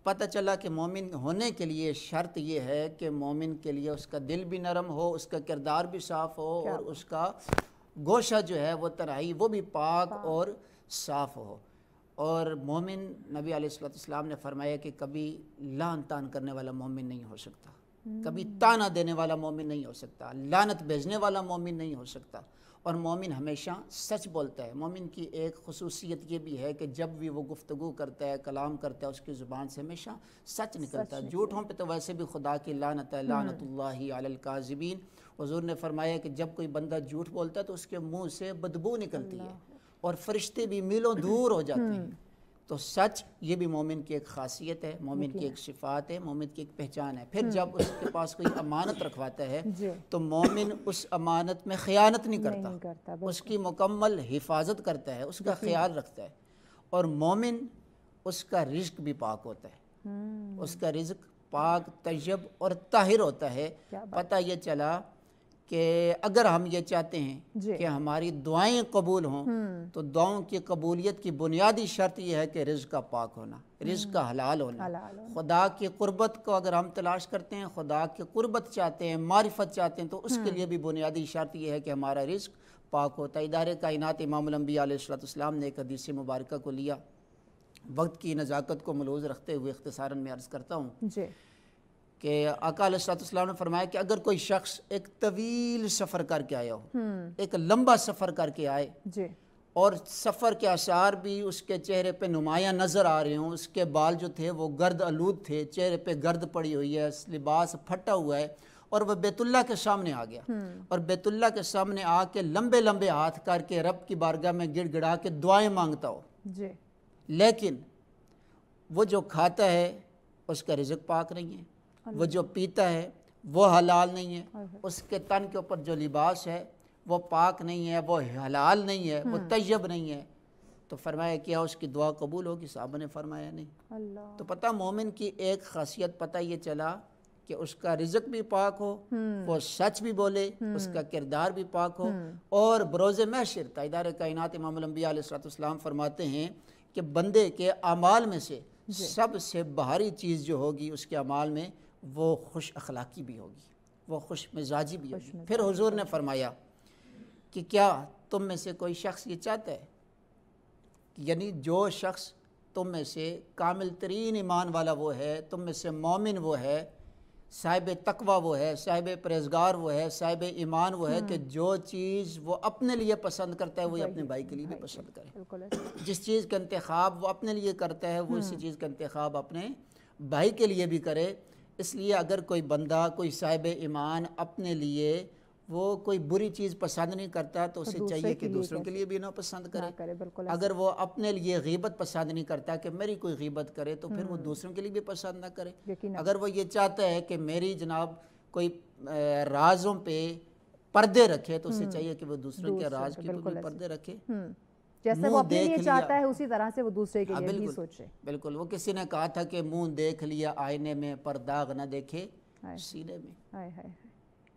پتہ چلا کہ مومن ہونے کے لیے شرط یہ ہے کہ مومن کے لیے اس کا دل بھی نرم ہو، اس کا کردار بھی صاف ہو، اور اس کا گوشہ جو ہے وہ تنہائی وہ بھی پاک اور صاف ہو۔ اور مومن، نبی علیہ السلام نے فرمایا کہ کبھی لعن تان کرنے والا مومن نہیں ہو سکتا، کبھی تانا دینے والا مومن نہیں ہو سکتا، لعنت بھیجنے والا مومن نہیں ہو سکتا، اور مومن ہمیشہ سچ بولتا ہے۔ مومن کی ایک خصوصیت یہ بھی ہے کہ جب بھی وہ گفتگو کرتا ہے، کلام کرتا ہے، اس کی زبان سے ہمیشہ سچ نکلتا ہے۔ جھوٹوں پہ تو ویسے بھی خدا کی لعنت ہے، لعنت اللہ علی الکاذبین۔ حضور نے فرمایا کہ جب کوئی بندہ جھوٹ بولتا ہے تو اس کے منہ سے بدبو نکلتی ہے، اور فرشتے بھی میلوں دور ہو جاتے ہیں۔ تو سچ یہ بھی مومن کی ایک خاصیت ہے، مومن کی ایک صفات ہے، مومن کی ایک پہچان ہے۔ پھر جب اس کے پاس کوئی امانت رکھواتا ہے تو مومن اس امانت میں خیانت نہیں کرتا، اس کی مکمل حفاظت کرتا ہے، اس کا خیال رکھتا ہے، اور مومن اس کا رزق بھی پاک ہوتا ہے، اس کا رزق پاک، طیب اور طاہر ہوتا ہے۔ پتہ یہ چلا کہ اگر ہم یہ چاہتے ہیں کہ ہماری دعائیں قبول ہوں تو دعاؤں کی قبولیت کی بنیادی شرط یہ ہے کہ رزق کا پاک ہونا، رزق کا حلال ہونا۔ خدا کی قربت کو اگر ہم تلاش کرتے ہیں، خدا کی قربت چاہتے ہیں، معرفت چاہتے ہیں، تو اس کے لیے بھی بنیادی شرط یہ ہے کہ ہمارا رزق پاک ہوتا ہے۔ ادارے کائنات امام الانبیاء علیہ السلام نے ایک حدیث مبارکہ کو لیا، وقت کی نزاکت کو ملحوظ رکھتے ہوئے اختصاراً میں عرض کرتا ہوں کہ آقا علیہ السلام نے فرمایا کہ اگر کوئی شخص ایک طویل سفر کر کے آیا ہو، ایک لمبا سفر کر کے آئے، اور سفر کے آثار بھی اس کے چہرے پہ نمایاں نظر آ رہے ہوں، اس کے بال جو تھے وہ گرد آلود تھے، چہرے پہ گرد پڑی ہوئی ہے، لباس پھٹا ہوا ہے، اور وہ بیت اللہ کے سامنے آ گیا، اور بیت اللہ کے سامنے آ کے لمبے لمبے ہاتھ کر کے رب کی بارگاہ میں گڑ گڑا کے دعائیں مانگتا ہو، لیکن وہ جو کھاتا ہے اس کا رزق پاک نہیں ہے، وہ جو پیتا ہے وہ حلال نہیں ہے، اس کے تن کے اوپر جو لباس ہے وہ پاک نہیں ہے، وہ حلال نہیں ہے، وہ طیب نہیں ہے، تو فرمایا کیا اس کی دعا قبول ہوگی؟ صحابہ نے فرمایا نہیں۔ تو پتہ مومن کی ایک خاصیت پتہ یہ چلا کہ اس کا رزق بھی پاک ہو، وہ سچ بھی بولے، اس کا کردار بھی پاک ہو، اور بروز محشر تاجدار کائنات امام الانبیاء علیہ السلام فرماتے ہیں کہ بندے کے اعمال میں سے سب سے بھاری چیز جو ہوگی اس کے اعمال میں، وہ خوش اخلاقی بھی ہوگی، وہ خوش مزاجی بھی ہوگی۔ پھر حضور نے فرمایا کہ کیا تم میں سے کوئی شخص یہ چاہتا ہے، یعنی جو شخص تم میں سے کامل ترین ایمان والا وہ ہے، تم میں سے مومن وہ ہے صاحب تقوی وہ ہے، صاحب پرہیزگار وہ ہے، صاحب ایمان وہ ہے کہ جو چیز وہ اپنے لیے پسند کرتا ہے وہی اپنے بھائی کے لیے بھی پسند کرے۔
بالکل ایسے
جس چیز کا انتخاب وہ اپنے لیے کرتا ہے وہ اسی چیز کا انتخاب اپنے بھائی کے لیے بھی کرے۔ اس لیے اگر کوئی بندہ، کوئی صاحب ایمان اپنے لیے وہ کوئی بری چیز پسند نہیں کرتا تو اسے چاہیے کہ دوسروں کے لیے بھی نہ پسند
نہ کرے۔ بالکل
اگر وہ اپنے لیے غیبت پسند نہیں کرتا کہ میری کوئی غیبت کرے تو پھر وہ دوسروں کے لیے بھی پسند نہ کرے۔ اگر وہ یہ چاہتا ہے کہ میری جناب کوئی رازوں پہ پردے رکھے تو اسے چاہیے کہ وہ دوسروں کے راز کے بھی پردے رکھے۔
جیسے وہ اپنے لیے چاہتا ہے اسی طرح سے وہ دوسرے کے لیے بھی سوچے۔
بالکل، وہ کسی نے کہا تھا کہ منہ دیکھ لیا آئینے میں پر داغ نہ دیکھے سینے میں۔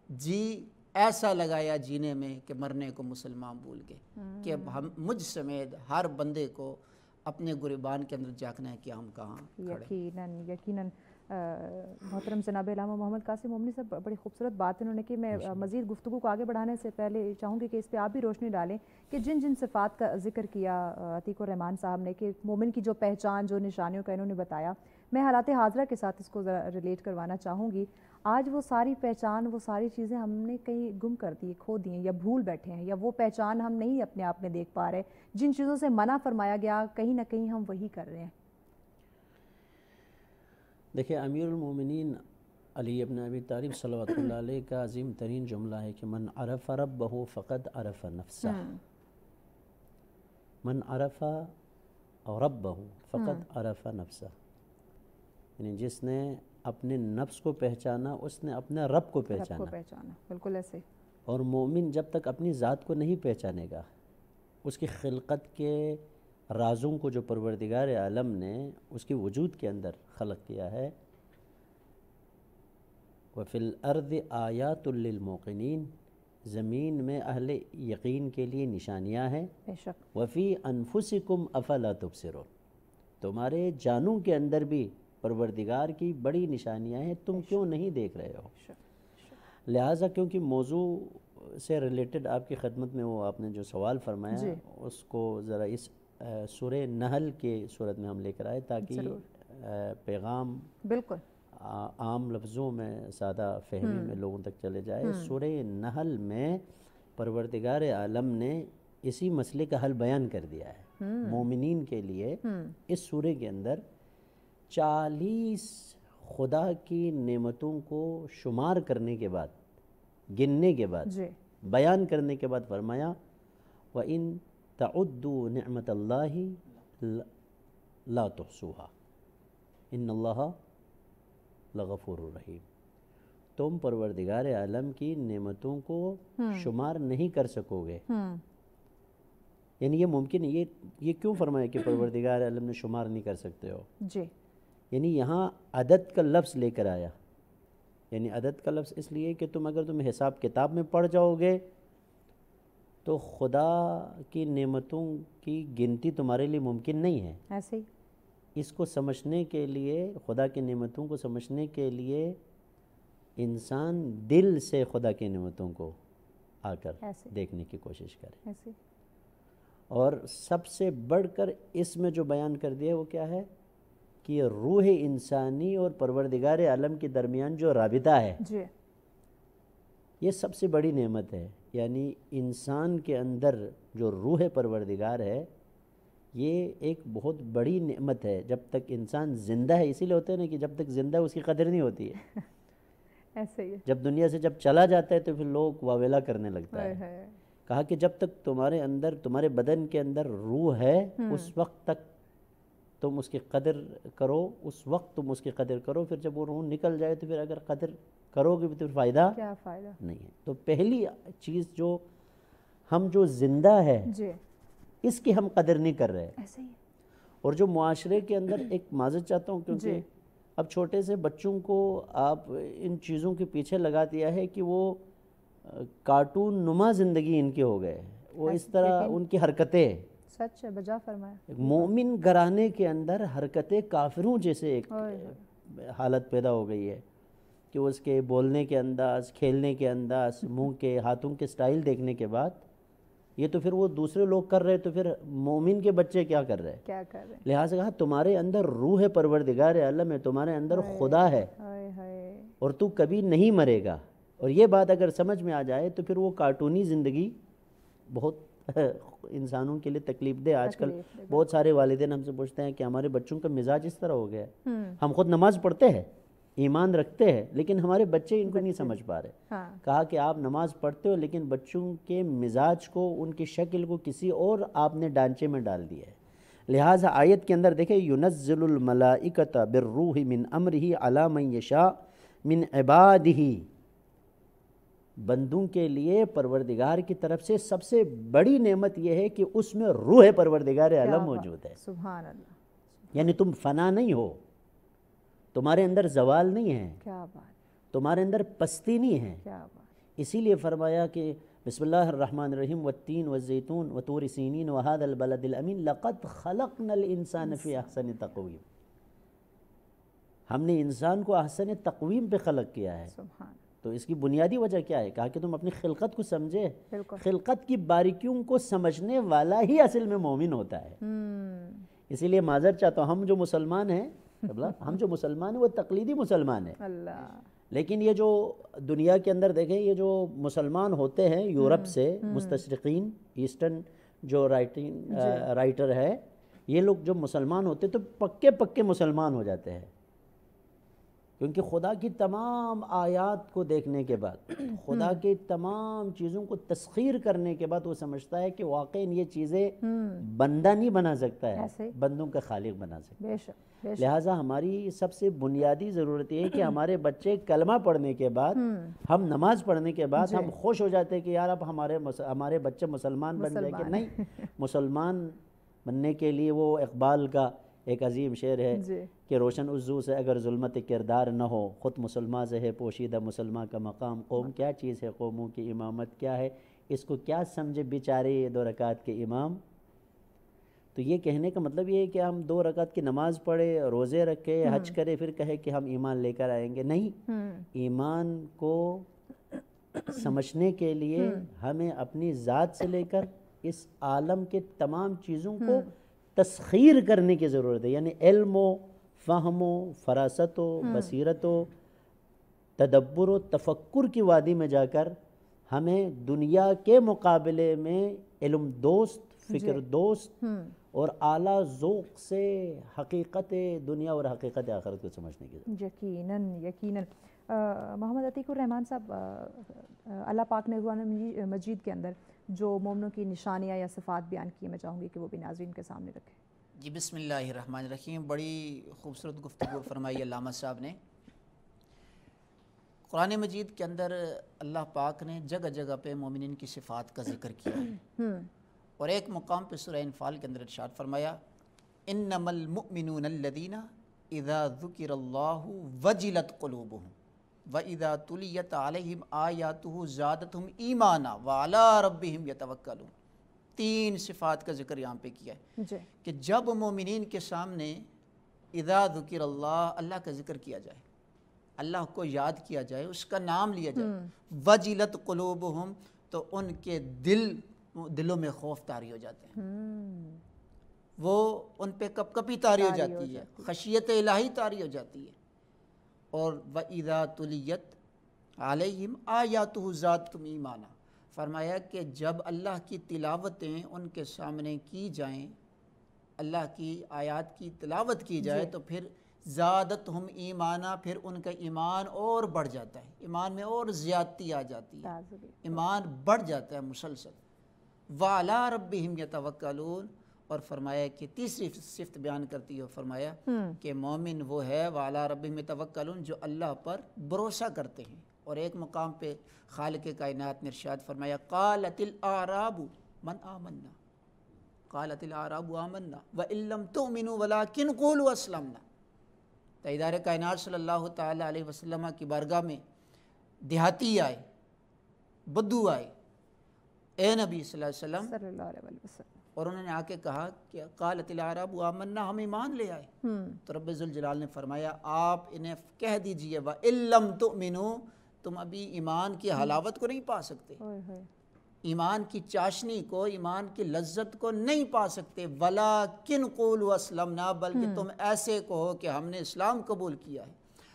جی ایسا لگایا جینے میں کہ مرنے کو مسلمان بھول گئے کہ ہم مجھ سمیت ہر بندے کو اپنے گریبان کے اندر جھانکنا ہے کہ ہم کہاں کھڑے۔
یقیناً محترم جناب علامہ محمد قاسم مومنی صاحب، بڑی خوبصورت بات انہوں نے کی۔ میں مزید گفتگو کو آگے بڑھانے سے پہلے چاہوں گی کہ اس پہ آپ بھی روشنی ڈالیں کہ جن جن صفات کا ذکر کیا عتیق الرحمان صاحب نے کہ مومن کی جو پہچان، جو نشانیوں کا انہوں نے بتایا، میں حالات حاضرہ کے ساتھ اس کو ذرا ریلیٹ کروانا چاہوں گی۔ آج وہ ساری پہچان، وہ ساری چیزیں ہم نے کہیں گم کر دی، کھو دی ہیں یا بھول بیٹھے ہیں، یا وہ پہچان ہم نہیں اپنے آپ میں دیکھ پا رہے۔ جن چیزوں سے منع فرمایا گیا کہیں نہ کہیں ہم وہی کر رہے ہیں۔
دیکھیں، امیر المومنین علی ابن ابی طالب صلوات اللہ علیہ کا عظیم ترین جملہ ہے کہ من عرف ربہ فقد عرف نفسہ۔ من عرف ربہ فقد عرف نفسہ، یعنی جس نے اپنے نفس کو پہچانا اس نے اپنے رب کو پہچانا۔
بالکل ایسے۔
اور مومن جب تک اپنی ذات کو نہیں پہچانے گا، اس کی خلقت کے رازوں کو جو پروردگار عالم نے اس کی وجود کے اندر خلق کیا ہے، وَفِي الْأَرْضِ آیَاتٌ لِّلْمُوقِنِينَ، زمین میں اہل یقین کے لیے نشانیاں ہیں۔ وَفِي أَنفُسِكُمْ أَفَلَا تُبْصِرُونَ، تمہارے جانوں کے اندر بھی پروردگار کی بڑی نشانیاں ہیں، تم کیوں نہیں دیکھ رہے ہو؟ لہٰذا کیونکہ موضوع سے ریلیٹڈ آپ کی خدمت میں وہ آپ نے جو سوال فرمایا اس کو ذرا اس سورہ نحل کے صورت میں ہم لے کر آئے تاکہ پیغام
بالکل
عام لفظوں میں سادہ فہمی میں لوگوں تک چلے جائے۔ سورہ نحل میں پروردگار عالم نے اسی مسئلے کا حل بیان کر دیا ہے مومنین کے لیے۔ اس سورہ کے اندر 40 خدا کی نعمتوں کو شمار کرنے کے بعد، گننے کے بعد، بیان کرنے کے بعد فرمایا وَإِن تَعُدُّوا نِعْمَةَ اللَّهِ لَا تُحْصُوهَا إِنَّ اللَّهَ لَغَفُورٌ رَحِيمٌ، تم پروردگار عالم کی نعمتوں کو شمار نہیں کر سکو گے۔ یعنی یہ ممکن ہے، یہ کیوں فرمایا کہ پروردگار عالم نے شمار نہیں کر سکتے ہو؟ یعنی یہاں عدد کا لفظ لے کر آیا، یعنی عدد کا لفظ اس لیے کہ اگر تم حساب کتاب میں پڑھ جاؤ گے تو خدا کی نعمتوں کی گنتی تمہارے لیے ممکن نہیں ہے۔
ایسے ہی
اس کو سمجھنے کے لیے، خدا کی نعمتوں کو سمجھنے کے لیے انسان دل سے خدا کی نعمتوں کو آ کر دیکھنے کی کوشش کرے۔ اور سب سے بڑھ کر اس میں جو بیان کر دیا وہ کیا ہے کہ روح انسانی اور پروردگار عالم کے درمیان جو رابطہ ہے یہ سب سے بڑی نعمت ہے۔ یعنی انسان کے اندر جو روح پروردگار ہے یہ ایک بہت بڑی نعمت ہے۔ جب تک انسان زندہ ہے، اسی لیے ہوتے ہیں نا کہ جب تک زندہ ہے اس کی قدر نہیں ہوتی ہے۔
ایسے ہی
جب دنیا سے جب چلا جاتا ہے تو پھر لوگ واویلا کرنے لگتا ہے۔ کہا کہ جب تک تمہارے اندر، تمہارے بدن کے اندر روح ہے اس وقت تک تم اس کی قدر کرو، اس وقت تم اس کی قدر کرو، پھر جب وہ روح نکل جائے تو پھر اگر قدر کرو گے تو فائدہ
کیا فائدہ
نہیں ہے۔ تو پہلی چیز جو ہم جو زندہ ہے اس کی ہم قدر نہیں کر رہے۔
ایسے ہی
اور جو معاشرے کے اندر ایک معذرت چاہتا ہوں کیونکہ اب چھوٹے سے بچوں کو آپ ان چیزوں کے پیچھے لگا دیا ہے کہ وہ کارٹون نما زندگی ان کے ہو گئے، وہ اس طرح ان کی حرکتیں،
سچ ہے، بجا فرمایا،
مومن گھرانے کے اندر حرکتیں کافروں جیسے ایک حالت پیدا ہو گئی ہے کہ اس کے بولنے کے انداز، کھیلنے کے انداز، منہ کے، ہاتھوں کے سٹائل دیکھنے کے بعد یہ تو پھر وہ دوسرے لوگ کر رہے تو پھر مومن کے بچے کیا کر رہے ہیں؟ لہٰذا کہا تمہارے اندر روح پروردگار عالم ہے، تمہارے اندر خدا ہے، اور تو کبھی نہیں مرے گا. اور یہ بات اگر سمجھ میں آ جائے تو پھر وہ کارٹونی زندگی بہت انسانوں کے لیے تکلیف دہ. آج کل بہت سارے والدین ہم سے پوچھتے ہیں کہ ہمارے بچوں کا مزاج اس طرح ہو گیا ہے, ہم خود نماز پڑھتے ہیں, ایمان رکھتے ہیں, لیکن ہمارے بچے ان کو نہیں سمجھ پا رہے. کہا کہ آپ نماز پڑھتے ہو لیکن بچوں کے مزاج کو, ان کی شکل کو کسی اور آپ نے ڈانچے میں ڈال دیا ہے. لہٰذا آیت کے اندر دیکھیں يُنَزِّلُ الْمَلَائِكَةَ بِالرُّوحِ مِنْ أَمْرِهِ عَلَى مَنْ يَشَاءُ مِنْ عِبَادِهِ. بندوں کے لیے پروردگار کی طرف سے سب سے بڑی نعمت یہ ہے کہ اس میں روح پروردگار عالم موجود ہے.
سبحان اللہ.
یعنی تم فنا نہیں ہو, تمہارے اندر زوال نہیں ہے,
کیا بات,
تمہارے اندر پستی نہیں ہے.
کیا بات.
اسی لیے فرمایا کہ بسم اللہ الرحمن الرحیم والتین والزیتون وطور سینین وهذا البلد الامین لقد خلقنا الانسان فی احسن تقویم. ہم نے انسان کو احسن تقویم پہ خلق کیا ہے.
سبحان.
تو اس کی بنیادی وجہ کیا ہے؟ کہا کہ تم اپنی خلقت کو سمجھے. خلقت کی باریکیوں کو سمجھنے والا ہی اصل میں مومن ہوتا ہے. اسی لیے معذرت چاہتا ہوں, ہم جو مسلمان ہیں ہم جو مسلمان ہیں وہ تقلیدی مسلمان ہیں.
اللہ.
لیکن یہ جو دنیا کے اندر دیکھیں, یہ جو مسلمان ہوتے ہیں یورپ سے, مستشرقین, ایسٹرن جو رائٹر ہے, یہ لوگ جو مسلمان ہوتے تو پکے پکے مسلمان ہو جاتے ہیں. کیونکہ خدا کی تمام آیات کو دیکھنے کے بعد, خدا کی تمام چیزوں کو تسخیر کرنے کے بعد وہ سمجھتا ہے کہ واقعی یہ چیزیں بندہ نہیں بنا سکتا ہے, بندوں کا خالق بنا سکتا ہے. لہٰذا ہماری سب سے بنیادی ضرورت یہ ہے کہ ہمارے بچے کلمہ پڑھنے کے بعد, ہم نماز پڑھنے کے بعد ہم خوش ہو جاتے ہیں کہ یار اب ہمارے بچے مسلمان بن جائیں گے. نہیں, مسلمان بننے کے لیے وہ اقبال کا ایک عظیم شعر ہے کہ روشن عزو سے اگر ظلمت کردار نہ ہو, خود مسلمان سے ہے پوشیدہ مسلمان کا مقام. قوم کیا چیز ہے, قوموں کی امامت کیا ہے, اس کو کیا سمجھے بیچارے یہ 2 رکعت کے امام. تو یہ کہنے کا مطلب یہ ہے کہ ہم 2 رکعت کی نماز پڑھے, روزے رکھے, حج کرے, پھر کہے کہ ہم ایمان لے کر آئیں گے. نہیں, ایمان کو سمجھنے کے لیے ہمیں اپنی ذات سے لے کر اس عالم کے تمام چیزوں کو تسخیر کرنے کی ضرورت ہے. یعنی علم و فہم و فراست و بصیرت و تدبر و تفکر کی وادی میں جا کر ہمیں دنیا کے مقابلے میں علم دوست, فکر دوست اور اعلیٰ ذوق سے حقیقت دنیا اور حقیقت آخرت کو سمجھنے کی ضرورت.
یقیناً یقیناً. محمد عتیق الرحمان صاحب, اللہ پاک نے قرآن مجید کے اندر جو مومنوں کی نشانیاں یا صفات بیان کی, میں چاہوں گی کہ وہ بھی ناظرین کے سامنے رکھیں.
جی بسم اللہ الرحمن الرحیم. بڑی خوبصورت گفتگو فرمائی علامہ صاحب نے. قرآن مجید کے اندر اللہ پاک نے جگہ جگہ پہ مومنین کی صفات کا ذکر کیا ہے, اور ایک مقام پہ سورہ انفال کے اندر ارشاد فرمایا انما المؤمنون الذین اذا ذکر اللہ وجلت قلوبہم وَإِذَا تُلِيَتْ عَلَيْهِمْ آيَاتُهُ زَادَتْهُمْ إِيمَانًا وَعَلَىٰ رَبِّهِمْ يَتَوَكَّلُونَ. 3 صفات کا ذکر یہاں پہ کیا ہے کہ جب مومنین کے سامنے اذا ذکر اللہ کا ذکر کیا جائے, اللہ کو یاد کیا جائے, اس کا نام لیا جائے, وجلت قلوبہم, تو ان کے دلوں میں خوف طاری ہو جاتے ہیں, وہ ان پہ کپ کپی طاری ہو جاتی ہے, خشیت الہی طاری ہو جاتی ہے. اور وَإِذَا تُلِيَتْ عَلَيْهِمْ آيَاتُهُ زَادَتْهُمْ إِيمَانًا, فرمایا کہ جب اللہ کی تلاوتیں ان کے سامنے کی جائیں, اللہ کی آیات کی تلاوت کی جائے تو پھر زادتہم ایمانا, پھر ان کا ایمان اور بڑھ جاتا ہے, ایمان میں اور زیادتی آ جاتی ہے, ایمان بڑھ جاتا ہے مسلسل. وَعَلَىٰ رَبِّهِمْ يَتَوَكَّلُونَ. اور فرمایا کہ تیسری صفت بیان کرتی ہے, فرمایا کہ مومن وہ ہے وَعَلَىٰ رَبِّهِمْ يَتَوَكَّلُونَ جو اللہ پر بھروسہ کرتے ہیں. اور ایک مقام پہ خالق کائنات نے ارشاد فرمایا قالت الاعراب من آمنا, قالت الاعراب آمنا وَإِن لَّمْ تُؤْمِنُوا وَلَٰكِنْ قُولُوا أَسْلَمْنَا. تاجدار کائنات صلی اللہ تعالیٰ علیہ وسلم کی بارگاہ میں دیہاتی آئے, بدو آئے, اے نبی صلی اللہ علیہ وسلم, اور انہوں نے آ کے کہا کہ قالت الاعراب آمنا, ہم ایمان لے آئے. تو رب ذوالجلال نے فرمایا آپ انہیں کہہ دیجئے وَإِن لَّمْ تُؤْمِنُوا, تم ابھی ایمان کی حلاوت کو نہیں پا سکتے, ایمان کی چاشنی کو, ایمان کی لذت کو نہیں پا سکتے. وَلَٰكِنْ قُولُوا أَسْلَمْنَا, بلکہ تم ایسے کہو کہ ہم نے اسلام قبول کیا ہے.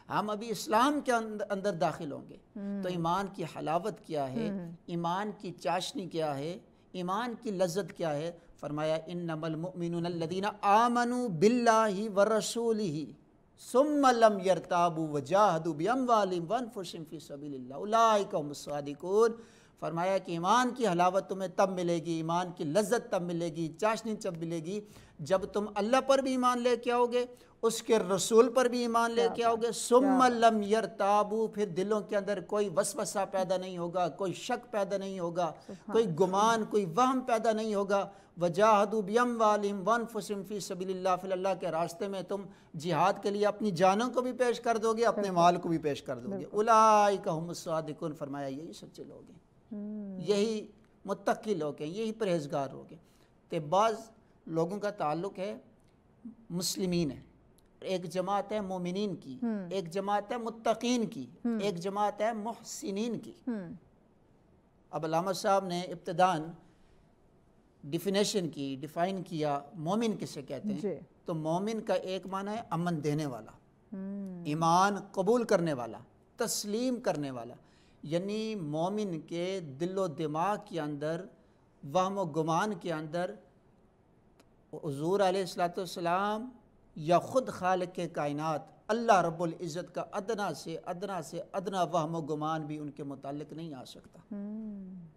ہم ابھی اسلام کے اندر داخل ہوں گے تو ایمان کی حلاوت کیا ہے، ایمان کی چاشنی کیا ہے، ایمان کی لذت کیا ہے؟ فرمایا انما المؤمنون الذین آمنوا باللہ ورسولہ ثم لم يرتابوا وجاہدوا باموالہم وانفسہم فی سبیل اللہ اولئک هم الصادقون۔ فرمایا کہ ایمان کی حلاوت تمہیں تب ملے گی، ایمان کی لذت تب ملے گی، چاشنی تب ملے گی جب تم اللہ پر بھی ایمان لے کے آؤ گے، اس کے رسول پر بھی ایمان لے کے آؤ گے، ثم لم یرتابوا، پھر دلوں کے اندر کوئی وسوسہ پیدا نہیں ہوگا، کوئی شک پیدا نہیں ہوگا، کوئی گمان، کوئی وہم پیدا نہیں ہوگا، وجاہدوا باموالہم وانفسہم فی سبیل اللہ، پھر اللہ کے راستے میں تم جہاد کے لیے اپنی جانوں کو بھی پیش کر دو گے، اپنے مال کو بھی پیش کر دو گے، اولئک هم الصادقون۔ فرمایا یہی سچے لوگ ہیں، یہی متقی لوگ ہیں، یہی پرہیزگار لوگ ہیں۔ تو بعض لوگوں کا تعلق ہے مسلمین ہے، ایک جماعت ہے مومنین کی، ایک جماعت ہے متقین کی، ایک جماعت ہے محسنین کی۔ اب علامہ صاحب نے ابتداً ڈیفائن کیا مومن کسے کہتے ہیں، تو مومن کا ایک معنی ہے امن دینے والا، ایمان قبول کرنے والا، تسلیم کرنے والا، یعنی مومن کے دل و دماغ کے اندر، وہم و گمان کے اندر حضور علیہ السلام یا خود خالق کائنات اللہ رب العزت کا ادنا سے ادنا وہم و گمان بھی ان کے متعلق نہیں آ سکتا۔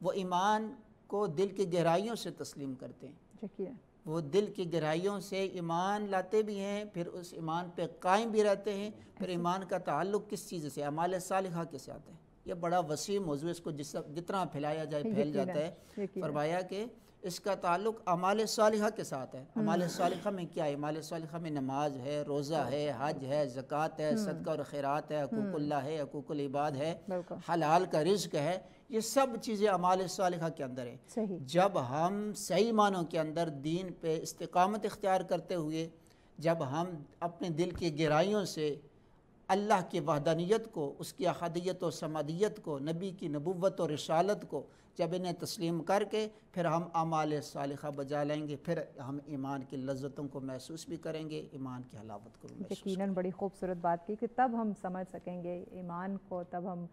وہ ایمان کو دل کی گہرائیوں سے تسلیم کرتے ہیں، وہ دل کی گہرائیوں سے ایمان لاتے بھی ہیں، پھر اس ایمان پہ قائم بھی رہتے ہیں۔ پھر ایمان کا تعلق کس چیز سے؟ اعمال صالحہ کے ساتھ ہے۔ یہ بڑا وسیع موضوع، اس کو جتنا پھیلایا جائے پھیل جاتا ہے۔ فرمایا کہ اس کا تعلق اعمال صالحہ کے ساتھ ہے۔ اعمال صالحہ میں کیا ہے؟ اعمال صالحہ میں نماز ہے، روزہ ہے، حج ہے، زکوٰۃ ہے، صدقہ اور خیرات ہے، حقوق اللہ ہے، حقوق العباد ہے، حلال کا رزق ہے، یہ سب چیزیں اعمال صالحہ کے اندر ہیں۔ جب ہم صحیح معنوں کے اندر دین پہ استقامت اختیار کرتے ہوئے، جب ہم اپنے دل کی گہرائیوں سے اللہ کی وحدانیت کو، اس کی احدیت و سمدیت کو، نبی کی نبوت و رسالت کو جب انہیں تسلیم کر کے پھر ہم اعمال صالحہ بجا لیں گے، پھر ہم ایمان کی لذتوں کو محسوس بھی کریں گے، ایمان کی حلاوت کو بھی محسوس کریں گے۔
یقیناً بڑی خوبصورت بات کی کہ تب ہم سمجھ سکیں گے ایمان کو، تب ہم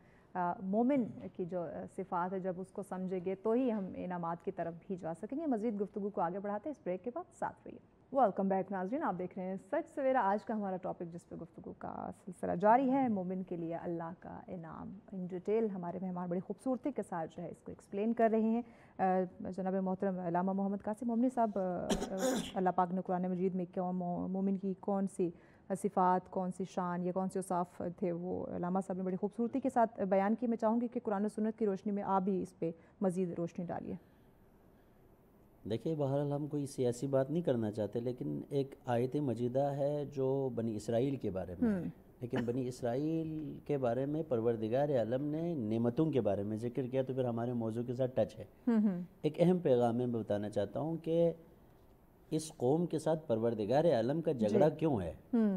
مومن کی جو صفات ہے جب اس کو سمجھیں گے تو ہی ہم انعامات کی طرف بھی جا سکیں گے۔ مزید گفتگو کو آگے بڑھاتے ہیں اس بریک کے بعد، ساتھ رہیے۔ ویلکم بیک ناظرین، آپ دیکھ رہے ہیں سچ سویرا۔ آج کا ہمارا ٹاپک جس پہ گفتگو کا سلسلہ جاری ہے، مومن کے لیے اللہ کا انعام۔ ان ڈیٹیل ہمارے مہمان بڑی خوبصورتی کے ساتھ جو ہے اس کو ایکسپلین کر رہے ہیں۔ جناب محترم علامہ محمد قاسم مومنی صاحب، اللہ پاک نے قرآن مجید میں مومن کی کون سی صفات، کون سی شان یا کون سی اوصاف تھے، وہ علامہ صاحب نے بڑی خوبصورتی کے ساتھ بیان کی۔ میں چاہوں گی کہ قرآن و سنت کی روشنی میں آپ بھی اس پہ مزید روشنی ڈالیے۔
دیکھیے، بہرحال ہم کوئی سیاسی بات نہیں کرنا چاہتے، لیکن ایک آیت مجیدہ ہے جو بنی اسرائیل کے بارے میں ہے، لیکن بنی اسرائیل کے بارے میں پروردگار عالم نے نعمتوں کے بارے میں ذکر کیا، تو پھر ہمارے موضوع کے ساتھ ٹچ ہے۔ ایک اہم پیغام میں بتانا چاہتا ہوں کہ اس قوم کے ساتھ پروردگار عالم کا جھگڑا کیوں ہے؟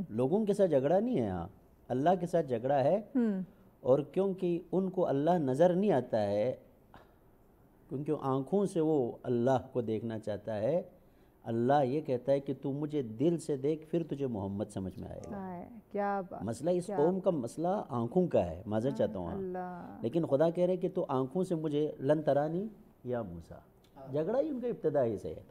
لوگوں کے ساتھ جھگڑا نہیں ہے، ہاں اللہ کے ساتھ جھگڑا ہے، اور کیونکہ ان کو اللہ نظر نہیں آتا ہے، کیونکہ آنکھوں سے وہ اللہ کو دیکھنا چاہتا ہے۔ اللہ یہ کہتا ہے کہ تو مجھے دل سے دیکھ، پھر تجھے محمد سمجھ میں آئے گا۔
کیا
مسئلہ اس قوم کا مسئلہ آنکھوں کا ہے، معذرت چاہتا ہوں، لیکن خدا کہہ رہے کہ تو آنکھوں سے مجھے لن ترانی یا موسیٰ، جھگڑا ہی ان کا ابتدائی سے ہے۔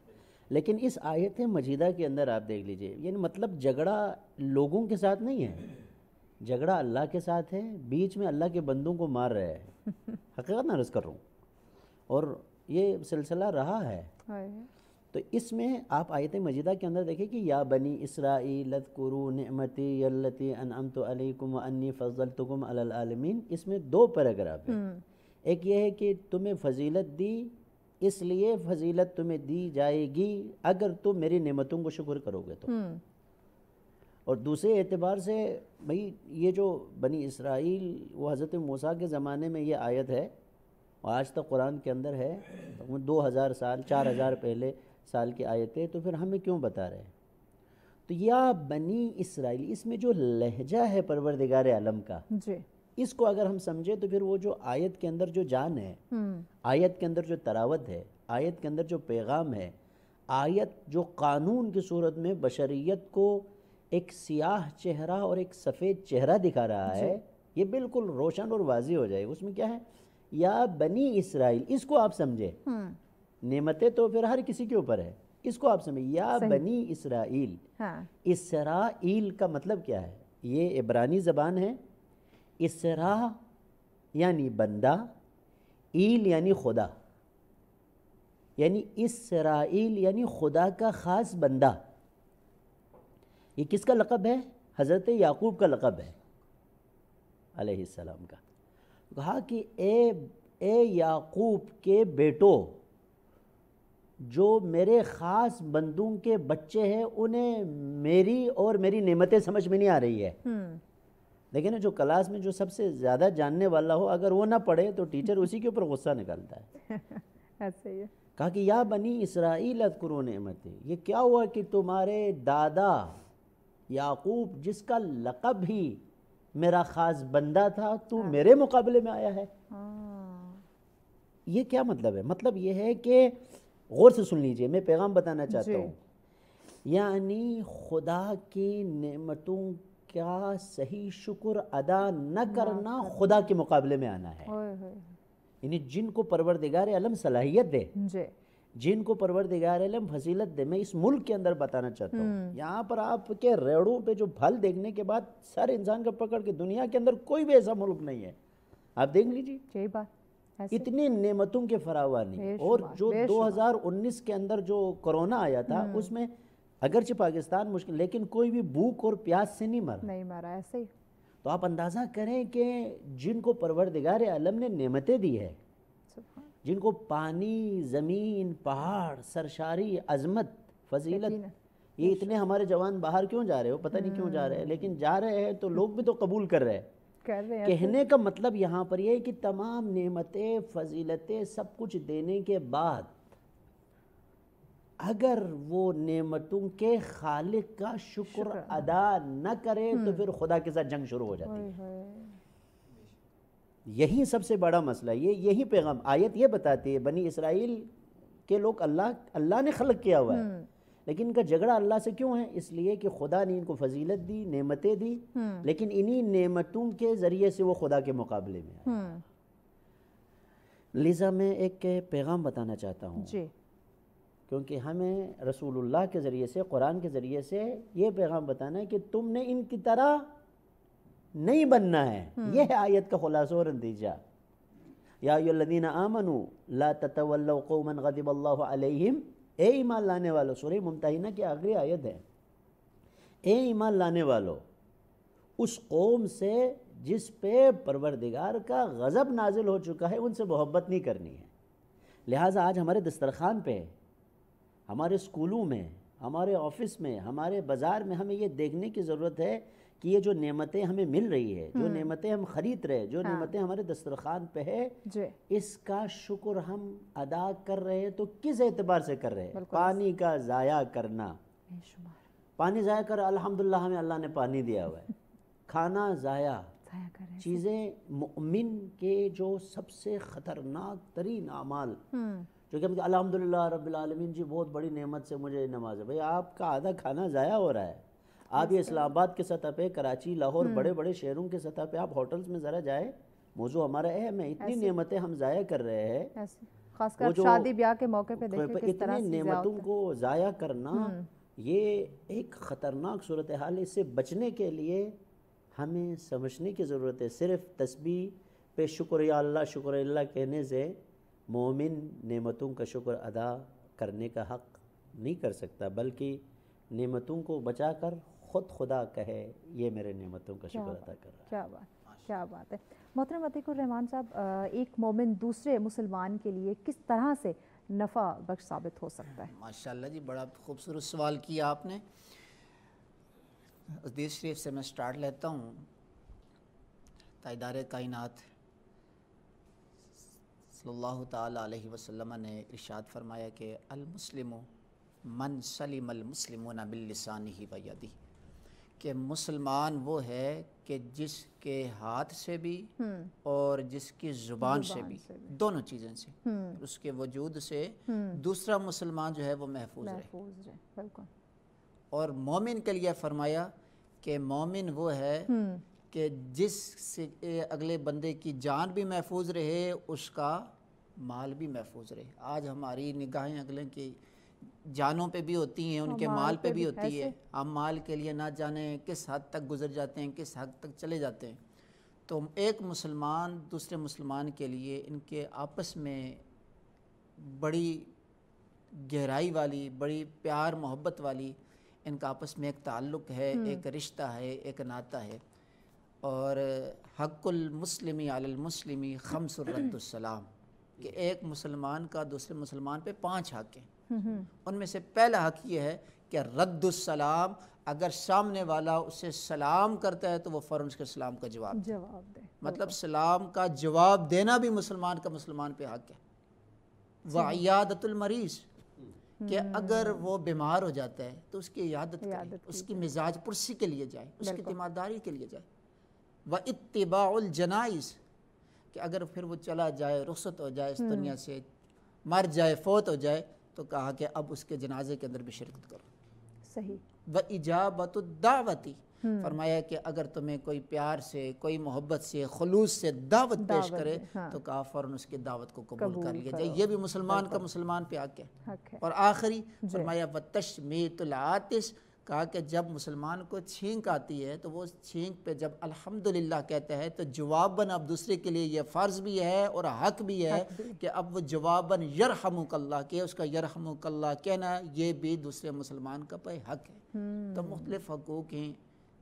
لیکن اس آیت مجیدہ کے اندر آپ دیکھ لیجئے، یعنی مطلب جھگڑا لوگوں کے ساتھ نہیں ہے، جھگڑا اللہ کے ساتھ ہے، بیچ میں اللہ کے بندوں کو مار رہے ہیں، حقیقت نہ عرض کر رہا ہوں، اور یہ سلسلہ رہا ہے۔ تو اس میں آپ آیت مجیدہ کے اندر دیکھیں کہ یا بنی اسرائیل اذکروا نعمتی التی انعمت علیکم وانی فضلتکم علی العالمین، اس میں دو پیراگراف ہیں۔ ایک یہ ہے کہ تمہیں فضیلت دی، اس لیے فضیلت تمہیں دی جائے گی اگر تم میری نعمتوں کو شکر کرو گے تو، اور دوسرے اعتبار سے بھئی یہ جو بنی اسرائیل وہ حضرت موسیٰ کے زمانے میں یہ آیت ہے، اور آج تک قرآن کے اندر ہے، 2000 سال 4000 پہلے سال کی آیتیں، تو پھر ہمیں کیوں بتا رہے ہیں؟ تو یا بنی اسرائیل، اس میں جو لہجہ ہے پروردگار عالم کا، اس کو اگر ہم سمجھے تو پھر وہ جو آیت کے اندر جو جان ہے، آیت کے اندر جو تراوت ہے، آیت کے اندر جو پیغام ہے، آیت جو قانون کی صورت میں بشریت کو ایک سیاہ چہرہ اور ایک سفید چہرہ دکھا رہا ہے، یہ بالکل روشن اور واضح ہو جائے گا۔ اس میں کیا ہے؟ یا بنی اسرائیل، اس کو آپ سمجھے، نعمتیں تو پھر ہر کسی کے اوپر ہے، اس کو آپ سمجھے، یا بنی اسرائیل۔ اسرائیل کا مطلب کیا ہے؟ یہ عبرانی زبان ہے۔ اسرا یعنی بندہ، ایل یعنی خدا، یعنی اسرائیل یعنی خدا کا خاص بندہ۔ یہ کس کا لقب ہے؟ حضرت یعقوب کا لقب ہے علیہ السلام کا۔ کہا کہ اے یعقوب کے بیٹو، جو میرے خاص بندوں کے بچے ہیں انہیں میری اور میری نعمتیں سمجھ میں نہیں آ رہی ہے۔ لیکن جو کلاس میں جو سب سے زیادہ جاننے والا ہو، اگر وہ نہ پڑھے تو ٹیچر اسی کے اوپر غصہ نکالتا ہے۔
ایسے ہی ہے۔
کہا کہ یا بنی اسرائیل اذکروا نعمتی، یہ کیا ہوا کہ تمہارے دادا یعقوب جس کا لقب ہی میرا خاص بندہ تھا، تو میرے مقابلے میں آیا ہے۔ یہ کیا مطلب ہے؟ مطلب یہ ہے کہ غور سے سن لیجئے، میں پیغام بتانا چاہتا ہوں، یعنی خدا کی نعمتوں کا صحیح شکر ادا نہ کرنا خدا کے مقابلے میں آنا ہے۔ یعنی جن کو پروردگار عالم صلاحیت دے، جن کو پروردگار عالم فضیلت دے، میں اس ملک کے اندر بتانا چاہتا ہوں، یہاں پر آپ کے ریڑوں پہ جو پھل دیکھنے کے بعد سر انسان کا پکڑ کے، دنیا کے اندر کوئی بھی ایسا ملک نہیں ہے، آپ دیکھ لیجیے،
صحیح بات،
اتنی نعمتوں کے فراوانی۔ اور جو 2019 کے اندر جو کرونا آیا تھا، اس میں اگرچہ پاکستان مشکل، لیکن کوئی بھی بھوک اور پیاس سے نہیں مرا،
ایسے ہی۔
تو آپ اندازہ کریں کہ جن کو پروردگار عالم نے نعمتیں دی ہے، جن کو پانی، زمین، پہاڑ، سرشاری، عظمت، فضیلت، یہ اتنے ہمارے جوان باہر کیوں جا رہے ہو؟ پتہ نہیں کیوں جا رہے ہیں، لیکن جا رہے ہیں تو لوگ بھی تو قبول کر رہے ہیں۔ کہنے کا مطلب یہاں پر یہ ہے کہ تمام نعمتیں، فضیلتیں، سب کچھ دینے کے بعد اگر وہ نعمتوں کے خالق کا شکر ادا نہ کرے تو پھر خدا کے ساتھ جنگ شروع ہو جاتی ہے۔ یہی سب سے بڑا مسئلہ، یہی پیغام آیت یہ بتاتی ہے، بنی اسرائیل کے لوگ اللہ نے خلق کیا ہوا ہے، لیکن ان کا جھگڑا اللہ سے کیوں ہے؟ اس لیے کہ خدا نے ان کو فضیلت دی، نعمتیں دی، لیکن انہی نعمتوں کے ذریعے سے وہ خدا کے مقابلے میں آئے۔ لذا میں ایک پیغام بتانا چاہتا ہوں، کیونکہ ہمیں رسول اللہ کے ذریعے سے، قرآن کے ذریعے سے یہ پیغام بتانا ہے کہ تم نے ان کی طرح نہیں بننا ہے۔ یہ ہے آیت کا خلاصہ اور نتیجہ۔ یا ایھا الذین آمنوا لا تتولوا قوما غضب اللہ علیہم، اے ایمان لانے والو، سورہ ممتحنہ کی آخری آیت ہے، اے ایمان لانے والو، اس قوم سے جس پہ پروردگار کا غضب نازل ہو چکا ہے، ان سے محبت نہیں کرنی ہے۔ لہٰذا آج ہمارے دسترخوان پہ، ہمارے اسکولوں میں، ہمارے آفس میں، ہمارے بازار میں ہمیں یہ دیکھنے کی ضرورت ہے کہ یہ جو نعمتیں ہمیں مل رہی ہے، جو نعمتیں ہم خرید رہے ہیں، جو نعمتیں ہمارے دسترخوان پہ ہے، اس کا شکر ہم ادا کر رہے ہیں تو کس اعتبار سے کر رہے ہیں؟ پانی کا ضائع کرنا، پانی ضائع کر، الحمدللہ ہمیں اللہ نے پانی دیا ہوا ہے، کھانا ضائع، چیزیں، مؤمن کے جو سب سے خطرناک ترین اعمال، جو کہ ہم الحمدللہ رب العالمین جی بہت بڑی نعمت سے مجھے نوازا، بھئی آپ کا آدھا کھانا ضائع ہو رہا ہے۔ آپ یہ اسلام آباد کے سطح پہ، کراچی، لاہور، بڑے بڑے شہروں کے سطح پہ آپ ہوٹلز میں ذرا جائے، موضوع ہمارا اہم ہے، اتنی نعمتیں ہم ضائع کر رہے ہیں،
خاص کر شادی بیاہ کے موقع پہ دیکھیں کس طرح سے
اتنی نعمتوں کو ضائع کرنا، یہ ایک خطرناک صورتحال ہے۔ اس سے بچنے کے لیے ہمیں سمجھنے کی ضرورت ہے، صرف تسبیح پہ شکر یا اللہ، شکر اللہ کہنے سے مومن نعمتوں کا شکر ادا کرنے کا حق نہیں کر سکتا، بلکہ نعمتوں کو بچا کر خود خدا کہے یہ میرے نعمتوں کا شکر ادا کر رہا ہے۔
کیا بات، کیا بات ہے۔ محترم عتیق الرحمان صاحب، ایک مومن دوسرے مسلمان کے لیے کس طرح سے نفع بخش ثابت ہو سکتا ہے؟
ماشاءاللہ جی، بڑا خوبصورت سوال کیا آپ نے۔ حدیث شریف سے میں سٹارٹ لیتا ہوں۔ تاجدار کائنات صلی اللہ تعالیٰ علیہ وسلم نے ارشاد فرمایا کہ المسلم من سلم المسلمون باللسانہ ویدہ، کہ مسلمان وہ ہے کہ جس کے ہاتھ سے بھی اور جس کی زبان سے بھی، دونوں چیزیں سے، اس کے وجود سے دوسرا مسلمان جو ہے وہ محفوظ رہے۔
بالکل۔
اور مومن کے لیے فرمایا کہ مومن وہ ہے کہ جس سے اگلے بندے کی جان بھی محفوظ رہے، اس کا مال بھی محفوظ رہے۔ آج ہماری نگاہیں اگلے کی جانوں پہ بھی ہوتی ہیں، ان کے مال پہ بھی ہوتی ہے۔ ہم مال کے لیے نہ جانے کس حد تک گزر جاتے ہیں، کس حد تک چلے جاتے ہیں۔ تو ایک مسلمان دوسرے مسلمان کے لیے ان کے آپس میں بڑی گہرائی والی، بڑی پیار محبت والی ان کا آپس میں ایک تعلق ہے، ایک رشتہ ہے، ایک ناطہ ہے۔ اور حق المسلمی علی المسلمی خمس رد السلام، کہ ایک مسلمان کا دوسرے مسلمان پہ 5 حق ہیں۔ ان میں سے پہلا حق یہ ہے کہ رد السلام، اگر سامنے والا اسے سلام کرتا ہے تو وہ فوراً اس کے سلام کا جواب دے۔ مطلب سلام کا جواب دینا بھی مسلمان کا مسلمان پہ حق ہے۔ وعیادۃ المریض، کہ اگر وہ بیمار ہو جاتا ہے تو اس کی عیادت کرے، اس کی مزاج پرسی کے لیے جائے، اس کی تیمارداری کے لیے جائے۔ واتباع الجنائز، کہ اگر پھر وہ چلا جائے، رخصت ہو جائے اس دنیا سے، مر جائے، فوت ہو جائے، تو کہا کہ اب اس کے جنازے کے اندر بھی شرکت کرو۔
صحیح۔
وإجابۃ الدعوتی، فرمایا کہ اگر تمہیں کوئی پیار سے، کوئی محبت سے، خلوص سے دعوت پیش کرے تو کہا فوراً اس کی دعوت کو قبول کر لیا جائے۔ یہ بھی مسلمان کا مسلمان پہ حق ہے۔ اور آخری فرمایا وتشمیت العاطس، کہا کہ جب مسلمان کو چھینک آتی ہے تو وہ چھینک پہ جب الحمدللہ کہتا ہے تو جواباً اب دوسرے کے لیے یہ فرض بھی ہے اور حق بھی ہے کہ اب وہ جواباً یرحمک اللہ، کہ اس کا یرحمک اللہ کہنا یہ بھی دوسرے مسلمان کا پہ حق ہے۔ تو مختلف حقوق ہیں،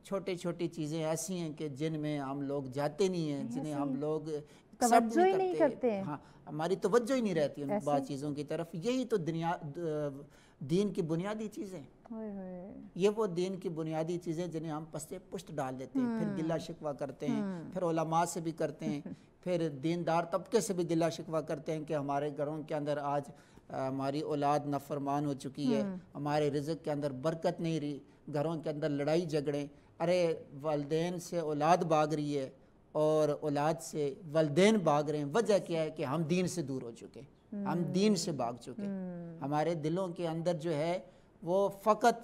چھوٹی چھوٹی چیزیں ایسی ہیں کہ جن میں ہم لوگ جاتے نہیں ہیں، جنہیں ہم لوگ
توجہ ہی نہیں کرتے ہیں۔
ہاں، ہماری توجہ ہی نہیں رہتی ان بعض چیزوں کی طرف۔ یہی تو دین کی بنیادی چیزیں، یہ وہ دین کی بنیادی چیزیں جنہیں ہم پستے پشت ڈال دیتے ہیں، پھر گلہ شکوہ کرتے ہیں، پھر علماء سے بھی کرتے ہیں، پھر دیندار طبقے سے بھی گلہ شکوہ کرتے ہیں کہ ہمارے گھروں کے اندر آج ہماری اولاد نافرمان ہو چکی ہے، ہمارے رزق کے اندر برکت نہیں رہی، گھروں کے اندر لڑائی جھگڑے، ارے والدین سے اولاد بھاگ رہی ہے اور اولاد سے والدین بھاگ رہے ہیں۔ وجہ کیا ہے کہ ہم دین سے دور ہو چکے، ہم دین سے بھاگ چکے۔ ہمارے دلوں کے اندر جو ہے وہ فقط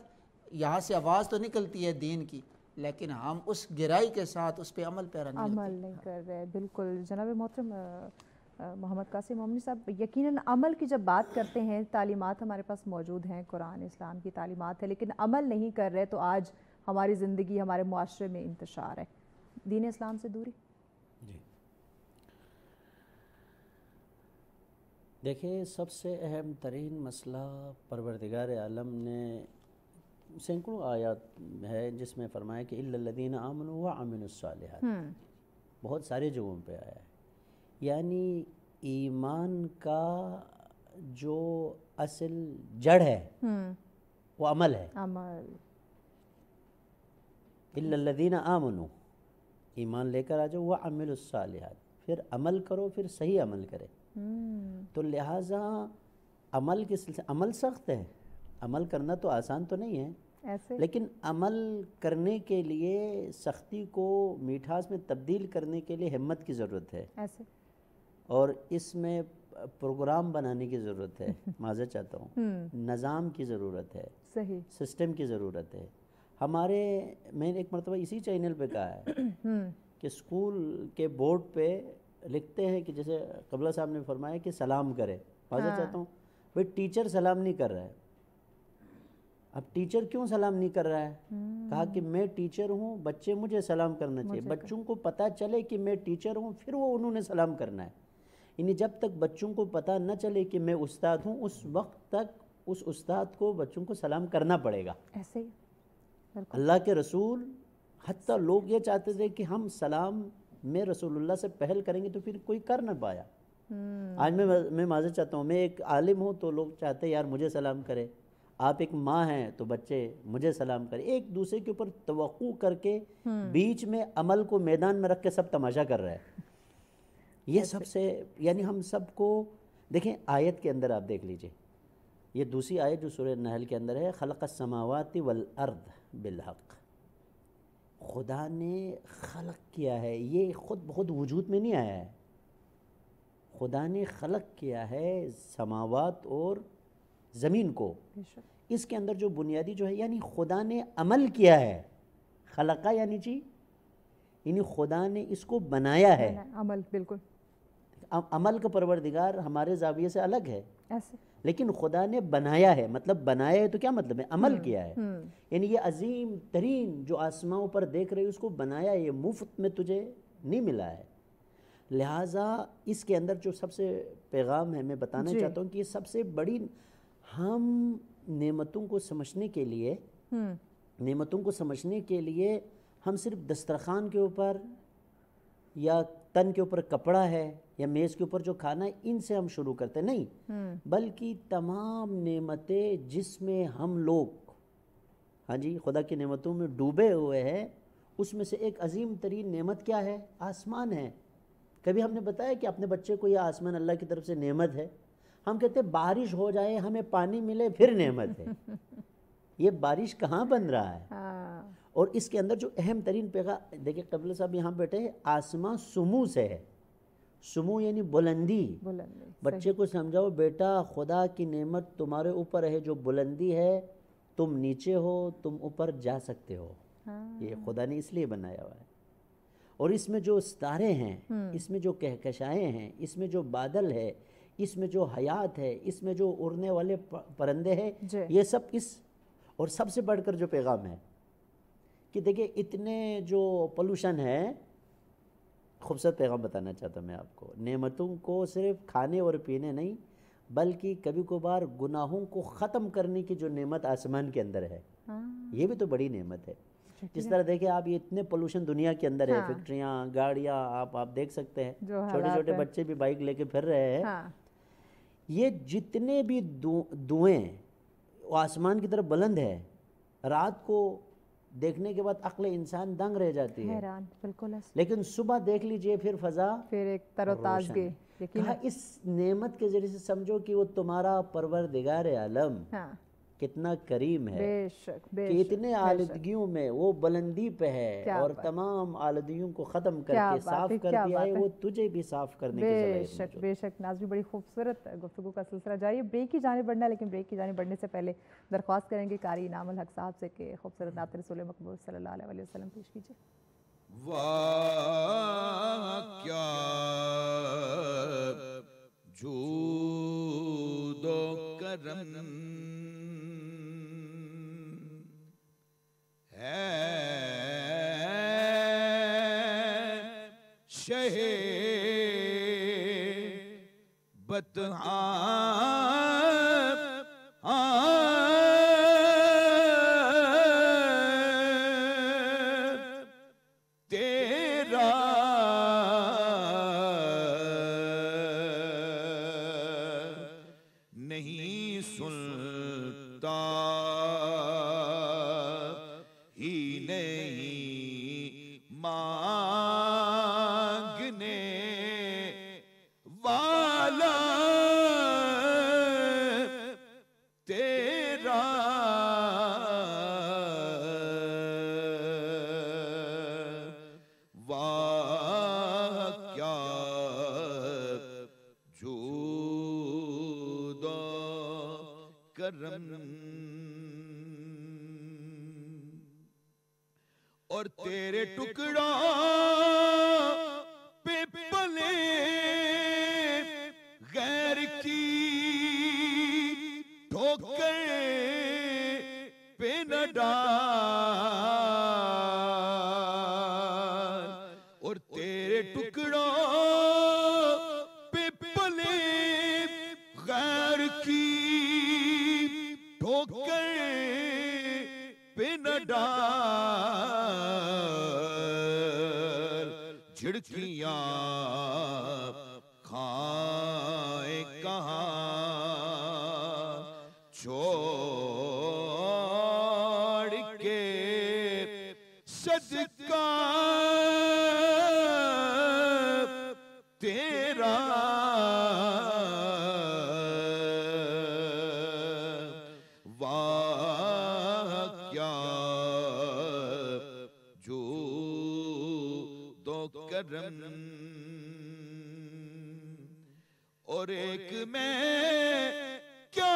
یہاں سے آواز تو نکلتی ہے دین کی، لیکن ہم اس گہرائی کے ساتھ اس پہ عمل پیرا
نہیں کر رہے۔ بالکل جناب محترم محمد قاسم مومنی صاحب، یقیناً عمل کی جب بات کرتے ہیں، تعلیمات ہمارے پاس موجود ہیں، قرآن اسلام کی تعلیمات ہے، لیکن عمل نہیں کر رہے تو آج ہماری زندگی، ہمارے معاشرے میں انتشار ہے، دین اسلام سے دوری۔
جی دیکھیں، سب سے اہم ترین مسئلہ پروردگار عالم نے سینکڑوں آیات ہے جس میں فرمایا کہ الا الذین آمنوا وعملوا الصالحات، بہت سارے جگہوں پہ آیا ہے۔ یعنی ایمان کا جو اصل جڑ ہے وہ عمل ہے۔
عمل،
الا الذین آمنوا، ایمان لے کر آ جاؤ، وعملوا الصالحات، پھر عمل کرو، پھر صحیح عمل کرے۔ تو لہٰذا عمل کے سلسلے، عمل سخت ہے، عمل کرنا تو آسان تو نہیں ہے، لیکن عمل کرنے کے لیے سختی کو میٹھاس میں تبدیل کرنے کے لیے ہمت کی ضرورت ہے، اور اس میں پروگرام بنانے کی ضرورت ہے، معذرت چاہتا ہوں، نظام کی ضرورت ہے،
صحیح
سسٹم کی ضرورت ہے۔ میں نے ایک مرتبہ اسی چینل پہ کہا ہے کہ اسکول کے بورڈ پہ لکھتے ہیں کہ جیسے قبلہ صاحب نے فرمایا کہ سلام کرے، معذرت چاہتا ہوں، بھئی ٹیچر سلام نہیں کر رہا ہے۔ اب ٹیچر کیوں سلام نہیں کر رہا ہے؟ کہا کہ میں ٹیچر ہوں، بچے مجھے سلام کرنا چاہیے، بچوں کو پتہ چلے کہ میں ٹیچر ہوں پھر وہ انہوں نے سلام کرنا ہے۔ یعنی جب تک بچوں کو پتہ نہ چلے کہ میں استاد ہوں، اس وقت تک اس استاد کو بچوں کو سلام کرنا پڑے گا۔
ایسے ہی
اللہ کے رسول، حتیٰ لوگ یہ چاہتے تھے کہ ہم سلام میں رسول اللہ سے پہل کریں گے تو پھر کوئی کر نہ پایا۔ آج میں معذرت چاہتا ہوں، میں ایک عالم ہوں تو لوگ چاہتے ہیں یار مجھے سلام کرے، آپ ایک ماں ہیں تو بچے مجھے سلام کرے، ایک دوسرے کے اوپر توقع کر کے بیچ میں عمل کو میدان میں رکھ کے سب تماشا کر رہا ہے۔ یہ سب سے، یعنی ہم سب کو دیکھیں، آیت کے اندر آپ دیکھ لیجئے، یہ دوسری آیت جو سورہ نحل کے اندر ہے، خلق السماوات والارض بالحق، خدا نے خلق کیا ہے، یہ خود بخود وجود میں نہیں آیا ہے، خدا نے خلق کیا ہے سماوات اور زمین کو اس کے اندر جو بنیادی جو ہے یعنی خدا نے عمل کیا ہے، خلقہ یعنی یعنی خدا نے اس کو بنایا ہے۔
عمل، بالکل
عمل کا پروردگار ہمارے زاویے سے الگ ہے،
ایسے
لیکن خدا نے بنایا ہے، مطلب بنایا ہے تو کیا مطلب ہے؟ عمل کیا ہے۔ یعنی یہ عظیم ترین جو آسماؤں پر دیکھ رہے ہو اس کو بنایا ہے، یہ مفت میں تجھے نہیں ملا ہے۔ لہٰذا اس کے اندر جو سب سے پیغام ہے میں بتانا چاہتا ہوں کہ یہ سب سے بڑی، ہم نعمتوں کو سمجھنے کے لیے ہم صرف دسترخوان کے اوپر یا تن کے اوپر کپڑا ہے یا میز کے اوپر جو کھانا ہے ان سے ہم شروع کرتے نہیں، بلکہ تمام نعمتیں جس میں ہم لوگ ہاں جی خدا کی نعمتوں میں ڈوبے ہوئے ہیں، اس میں سے ایک عظیم ترین نعمت کیا ہے؟ آسمان ہے۔ کبھی ہم نے بتایا کہ اپنے بچے کو یہ آسمان اللہ کی طرف سے نعمت ہے؟ ہم کہتے ہیں بارش ہو جائے ہمیں پانی ملے پھر نعمت ہے۔ یہ بارش کہاں بن رہا ہے؟ اور اس کے اندر جو اہم ترین پیغام دیکھیں، قبلہ صاحب یہاں بیٹھے ہیں، آسمان سمو سے ہے، سمو یعنی بلندی۔ بچے کو سمجھاؤ بیٹا خدا کی نعمت تمہارے اوپر ہے جو بلندی ہے، تم نیچے ہو تم اوپر جا سکتے ہو، یہ خدا نے اس لیے بنایا ہوا ہے۔ اور اس میں جو ستارے ہیں، اس میں جو کہکشائیں ہیں، اس میں جو بادل ہے، اس میں جو حیات ہے، اس میں جو اڑنے والے پرندے ہیں، یہ سب اس، اور سب سے بڑھ کر جو پیغام ہے کہ دیکھیں اتنے جو پولوشن ہے، خوبصورت پیغام بتانا چاہتا ہوں میں آپ کو، نعمتوں کو صرف کھانے اور پینے نہیں بلکہ کبھی کبھار گناہوں کو ختم کرنے کی جو نعمت آسمان کے اندر ہے، یہ بھی تو بڑی نعمت ہے۔ جس طرح دیکھیں آپ یہ اتنے پولوشن دنیا کے اندر ہے، فیکٹریاں، گاڑیاں، آپ دیکھ سکتے ہیں، چھوٹے چھوٹے بچے بھی بائک لے کے پھر رہے ہیں، یہ جتنے بھی دھوئیں وہ آسمان کی طرف بلند ہے، رات کو دیکھنے کے بعد عقل انسان دنگ رہ جاتی ہے، لیکن صبح دیکھ لیجئے پھر فضا
پھر ایک تر و تازگی۔
کہا اس نعمت کے ذریعے سے سمجھو کہ وہ تمہارا پروردگار عالم کتنا کریم ہے کہ اتنے آلودگیوں میں وہ بلندی پہ ہے اور تمام آلودگیوں کو ختم کر کے صاف کر دیا ہے، وہ تجھے بھی صاف کرنے کی صلاحیت موجود ہے۔
بے شک ناظرین، بڑی خوبصورت گفتگو کا سلسلہ جاری ہے۔ بریک کی جانب بڑھنا ہے، لیکن بریک کی جانب بڑھنے سے پہلے درخواست کریں گے قاری انعام الحق صاحب سے کہ خوبصورت نعت رسول مقبول صلی اللہ علیہ وسلم پیش کیجیے۔
واہ کیا جود و کرم ہے شہ بطحا تیرا نہیں سنتا ہی نہیں مانگنے والا تیرا واہ کیا جود و کرم، اور تیرے ٹکڑوں پہ پلے غیر کی ٹھوکر پہ نہ ڈال، اور تیرے ٹکڑوں پہ پلے غیر کی ٹھوکر پہ نہ ڈال، جھڑکیاں کھائے کہاں چھوڑ کے صدقہ تیرا واہ کیا جود و کرم، اور ایک میں کیا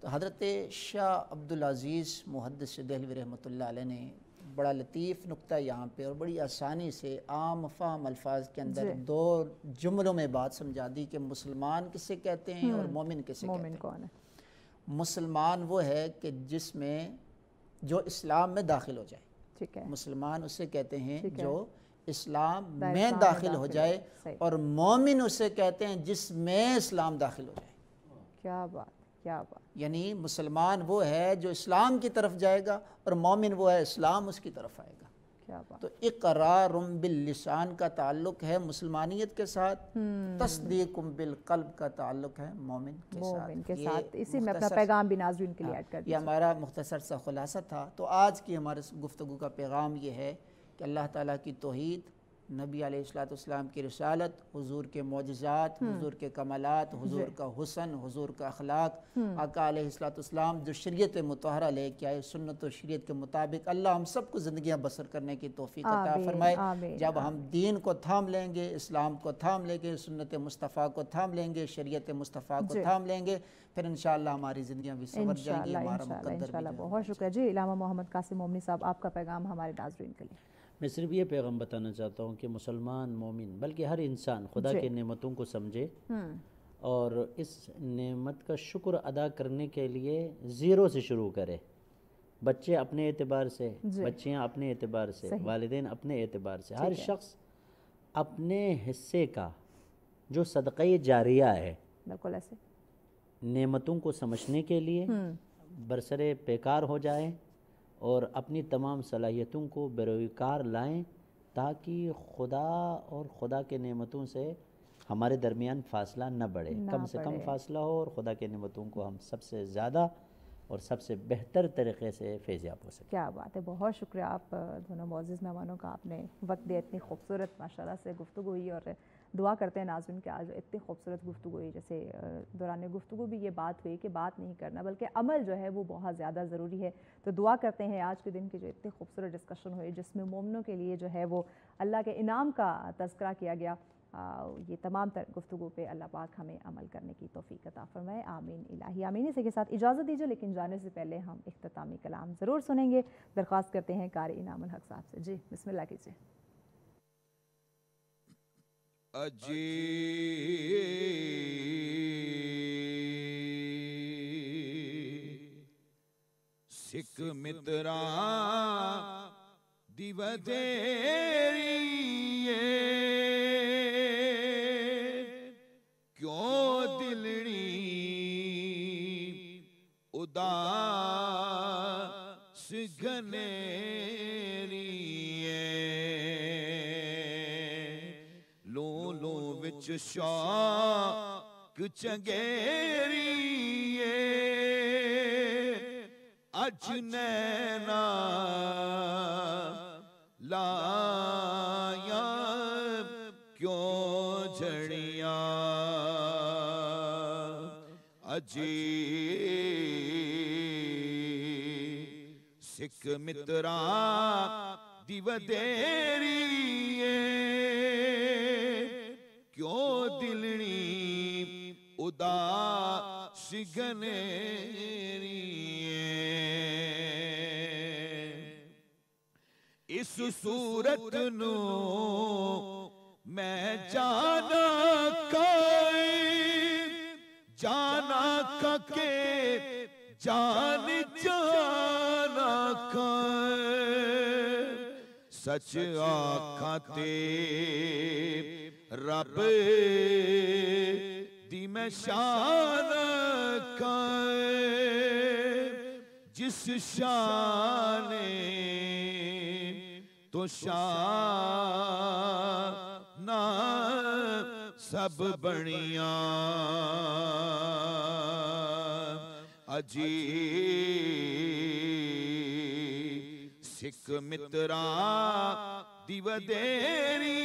تو حضرت شاہ عبدالعزیز محدث دہلوی رحمۃ اللہ علیہ نے بڑا لطیف نقطہ یہاں پہ اور بڑی آسانی سے عام فہم الفاظ کے اندر دو جملوں میں بات سمجھا دی کہ مسلمان کسے کہتے ہیں اور مومن کسے کہتے ہیں۔
کون ہے؟
مسلمان وہ ہے کہ جس میں جو اسلام میں داخل ہو جائے،
ٹھیک ہے،
مسلمان اسے کہتے ہیں
ٹھیک ہے،
جو اسلام میں
اسلام میں
داخل ہو جائے،
صحیح۔
اور مومن اسے کہتے ہیں جس میں اسلام داخل ہو جائے۔
کیا بات، کیا بات،
یعنی مسلمان وہ ہے جو اسلام کی طرف جائے گا، اور مومن وہ ہے اسلام اس کی طرف آئے گا۔
کیا بات،
تو اقرار باللسان کا تعلق ہے مسلمانیت کے ساتھ، تصدیق بالقلب کا تعلق ہے مومن کے ساتھ۔
مومن کے
یہ
ساتھ۔ اسی میں اپنا
مختصر-
پیغام بھی ناظرین کے لیے
ہاں،
ایڈ کر
یہ
دیجیے۔
ہمارا مختصر سا خلاصہ تھا۔ تو آج کی ہمارے گفتگو کا پیغام یہ ہے کہ اللہ تعالیٰ کی توحید، نبی علیہ السلام کی رسالت، حضور کے معجزات، حضور کے کمالات، حضور کا حسن، حضور کا اخلاق، آقا علیہ السلام جو شریعت مطہرہ لے کے آئے، سنت و شریعت کے مطابق اللہ ہم سب کو زندگیاں بسر کرنے کی توفیق عطا
آمین،
فرمائے۔
آمین،
جب ہم دین کو تھام لیں گے، اسلام کو تھام لیں گے، سنت مصطفیٰ کو تھام لیں گے، شریعت مصطفیٰ کو تھام لیں گے، پھر انشاءاللہ ہماری زندگیاں بھی سنور جائیں گی، ہمارا مقدر بھی
انشاءاللہ۔
جائے گا۔
بہت شکریہ جی علامہ محمد قاسم مومنی صاحب، آپ کا پیغام ہمارے ناظرین کے لیے۔
میں صرف یہ پیغام بتانا چاہتا ہوں کہ مسلمان، مومن، بلکہ ہر انسان خدا کی نعمتوں کو سمجھے اور اس نعمت کا شکر ادا کرنے کے لیے زیرو سے شروع کرے۔ بچے اپنے اعتبار سے، بچیاں اپنے اعتبار سے، والدین اپنے اعتبار سے، ہر شخص اپنے حصے کا جو صدقہ جاریہ ہے
بالکل ایسے
نعمتوں کو سمجھنے کے لیے برسرے پیکار ہو جائے اور اپنی تمام صلاحیتوں کو بروئے کار لائیں، تاکہ خدا اور خدا کے نعمتوں سے ہمارے درمیان فاصلہ نہ بڑھے، کم سے کم فاصلہ ہو، اور خدا کے نعمتوں کو ہم سب سے زیادہ اور سب سے بہتر طریقے سے فیضیاب ہو سکیں۔
کیا بات ہے، بہت شکریہ آپ دونوں معزز مہمانوں کا، آپ نے وقت دیا، اتنی خوبصورت ماشاءاللہ سے گفتگو ہوئی، اور دعا کرتے ہیں ناظرین کہ آج اتنی خوبصورت گفتگو ہوئی، جیسے دوران گفتگو بھی یہ بات ہوئی کہ بات نہیں کرنا بلکہ عمل جو ہے وہ بہت زیادہ ضروری ہے۔ تو دعا کرتے ہیں آج کے دن کی جو اتنی خوبصورت ڈسکشن ہوئی، جس میں مومنوں کے لیے جو ہے وہ اللہ کے انعام کا تذکرہ کیا گیا، یہ تمام تر گفتگو پہ اللہ پاک ہمیں عمل کرنے کی توفیق عطا فرمائے، آمین الہی آمین۔ اسی کے ساتھ اجازت دیجیے، لیکن جانے سے پہلے ہم اختتامی کلام ضرور سنیں گے۔ درخواست کرتے ہیں قاری انعام الحق صاحب سے، جی بسم اللہ کیجیے۔
اجی سکھ مترا دیو تیری کیوں دلڑی اداس گھنیری وچ شوق چنگیری اج نینا لایا کیوں جھڑیاں اجی سکھ مترا دیو تیری کیوں دلڑی اداس گھنیری اس صورت نو میں جانا کے جان جانا سچ آکھاں تے رب دی میں شان جس شان تو شان سب بنیاں اجی سکھ مترا دیو تیری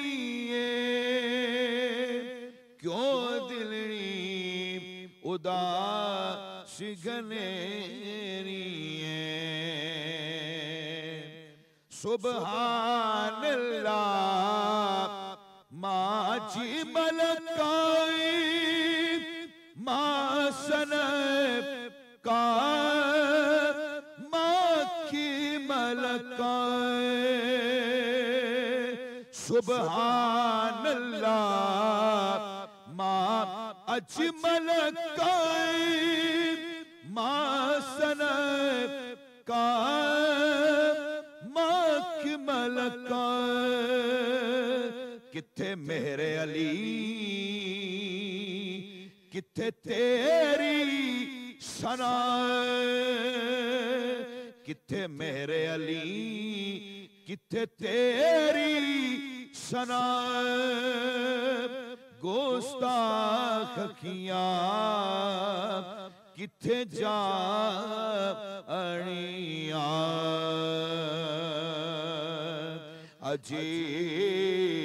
کیوں دلڑی اداس گھنیری سبحان اللہ ماں جی ملکائی ماں سنب کا سبحان اللہ ما اجمل کائب ما سنب کائب ما اکمل کائب کتھے میرے علی کتھے تیری ثنا کتھے میرے علی کتھے تیری ثنا گستاخ اکھیاں کتھے جا اڑیاں عجیب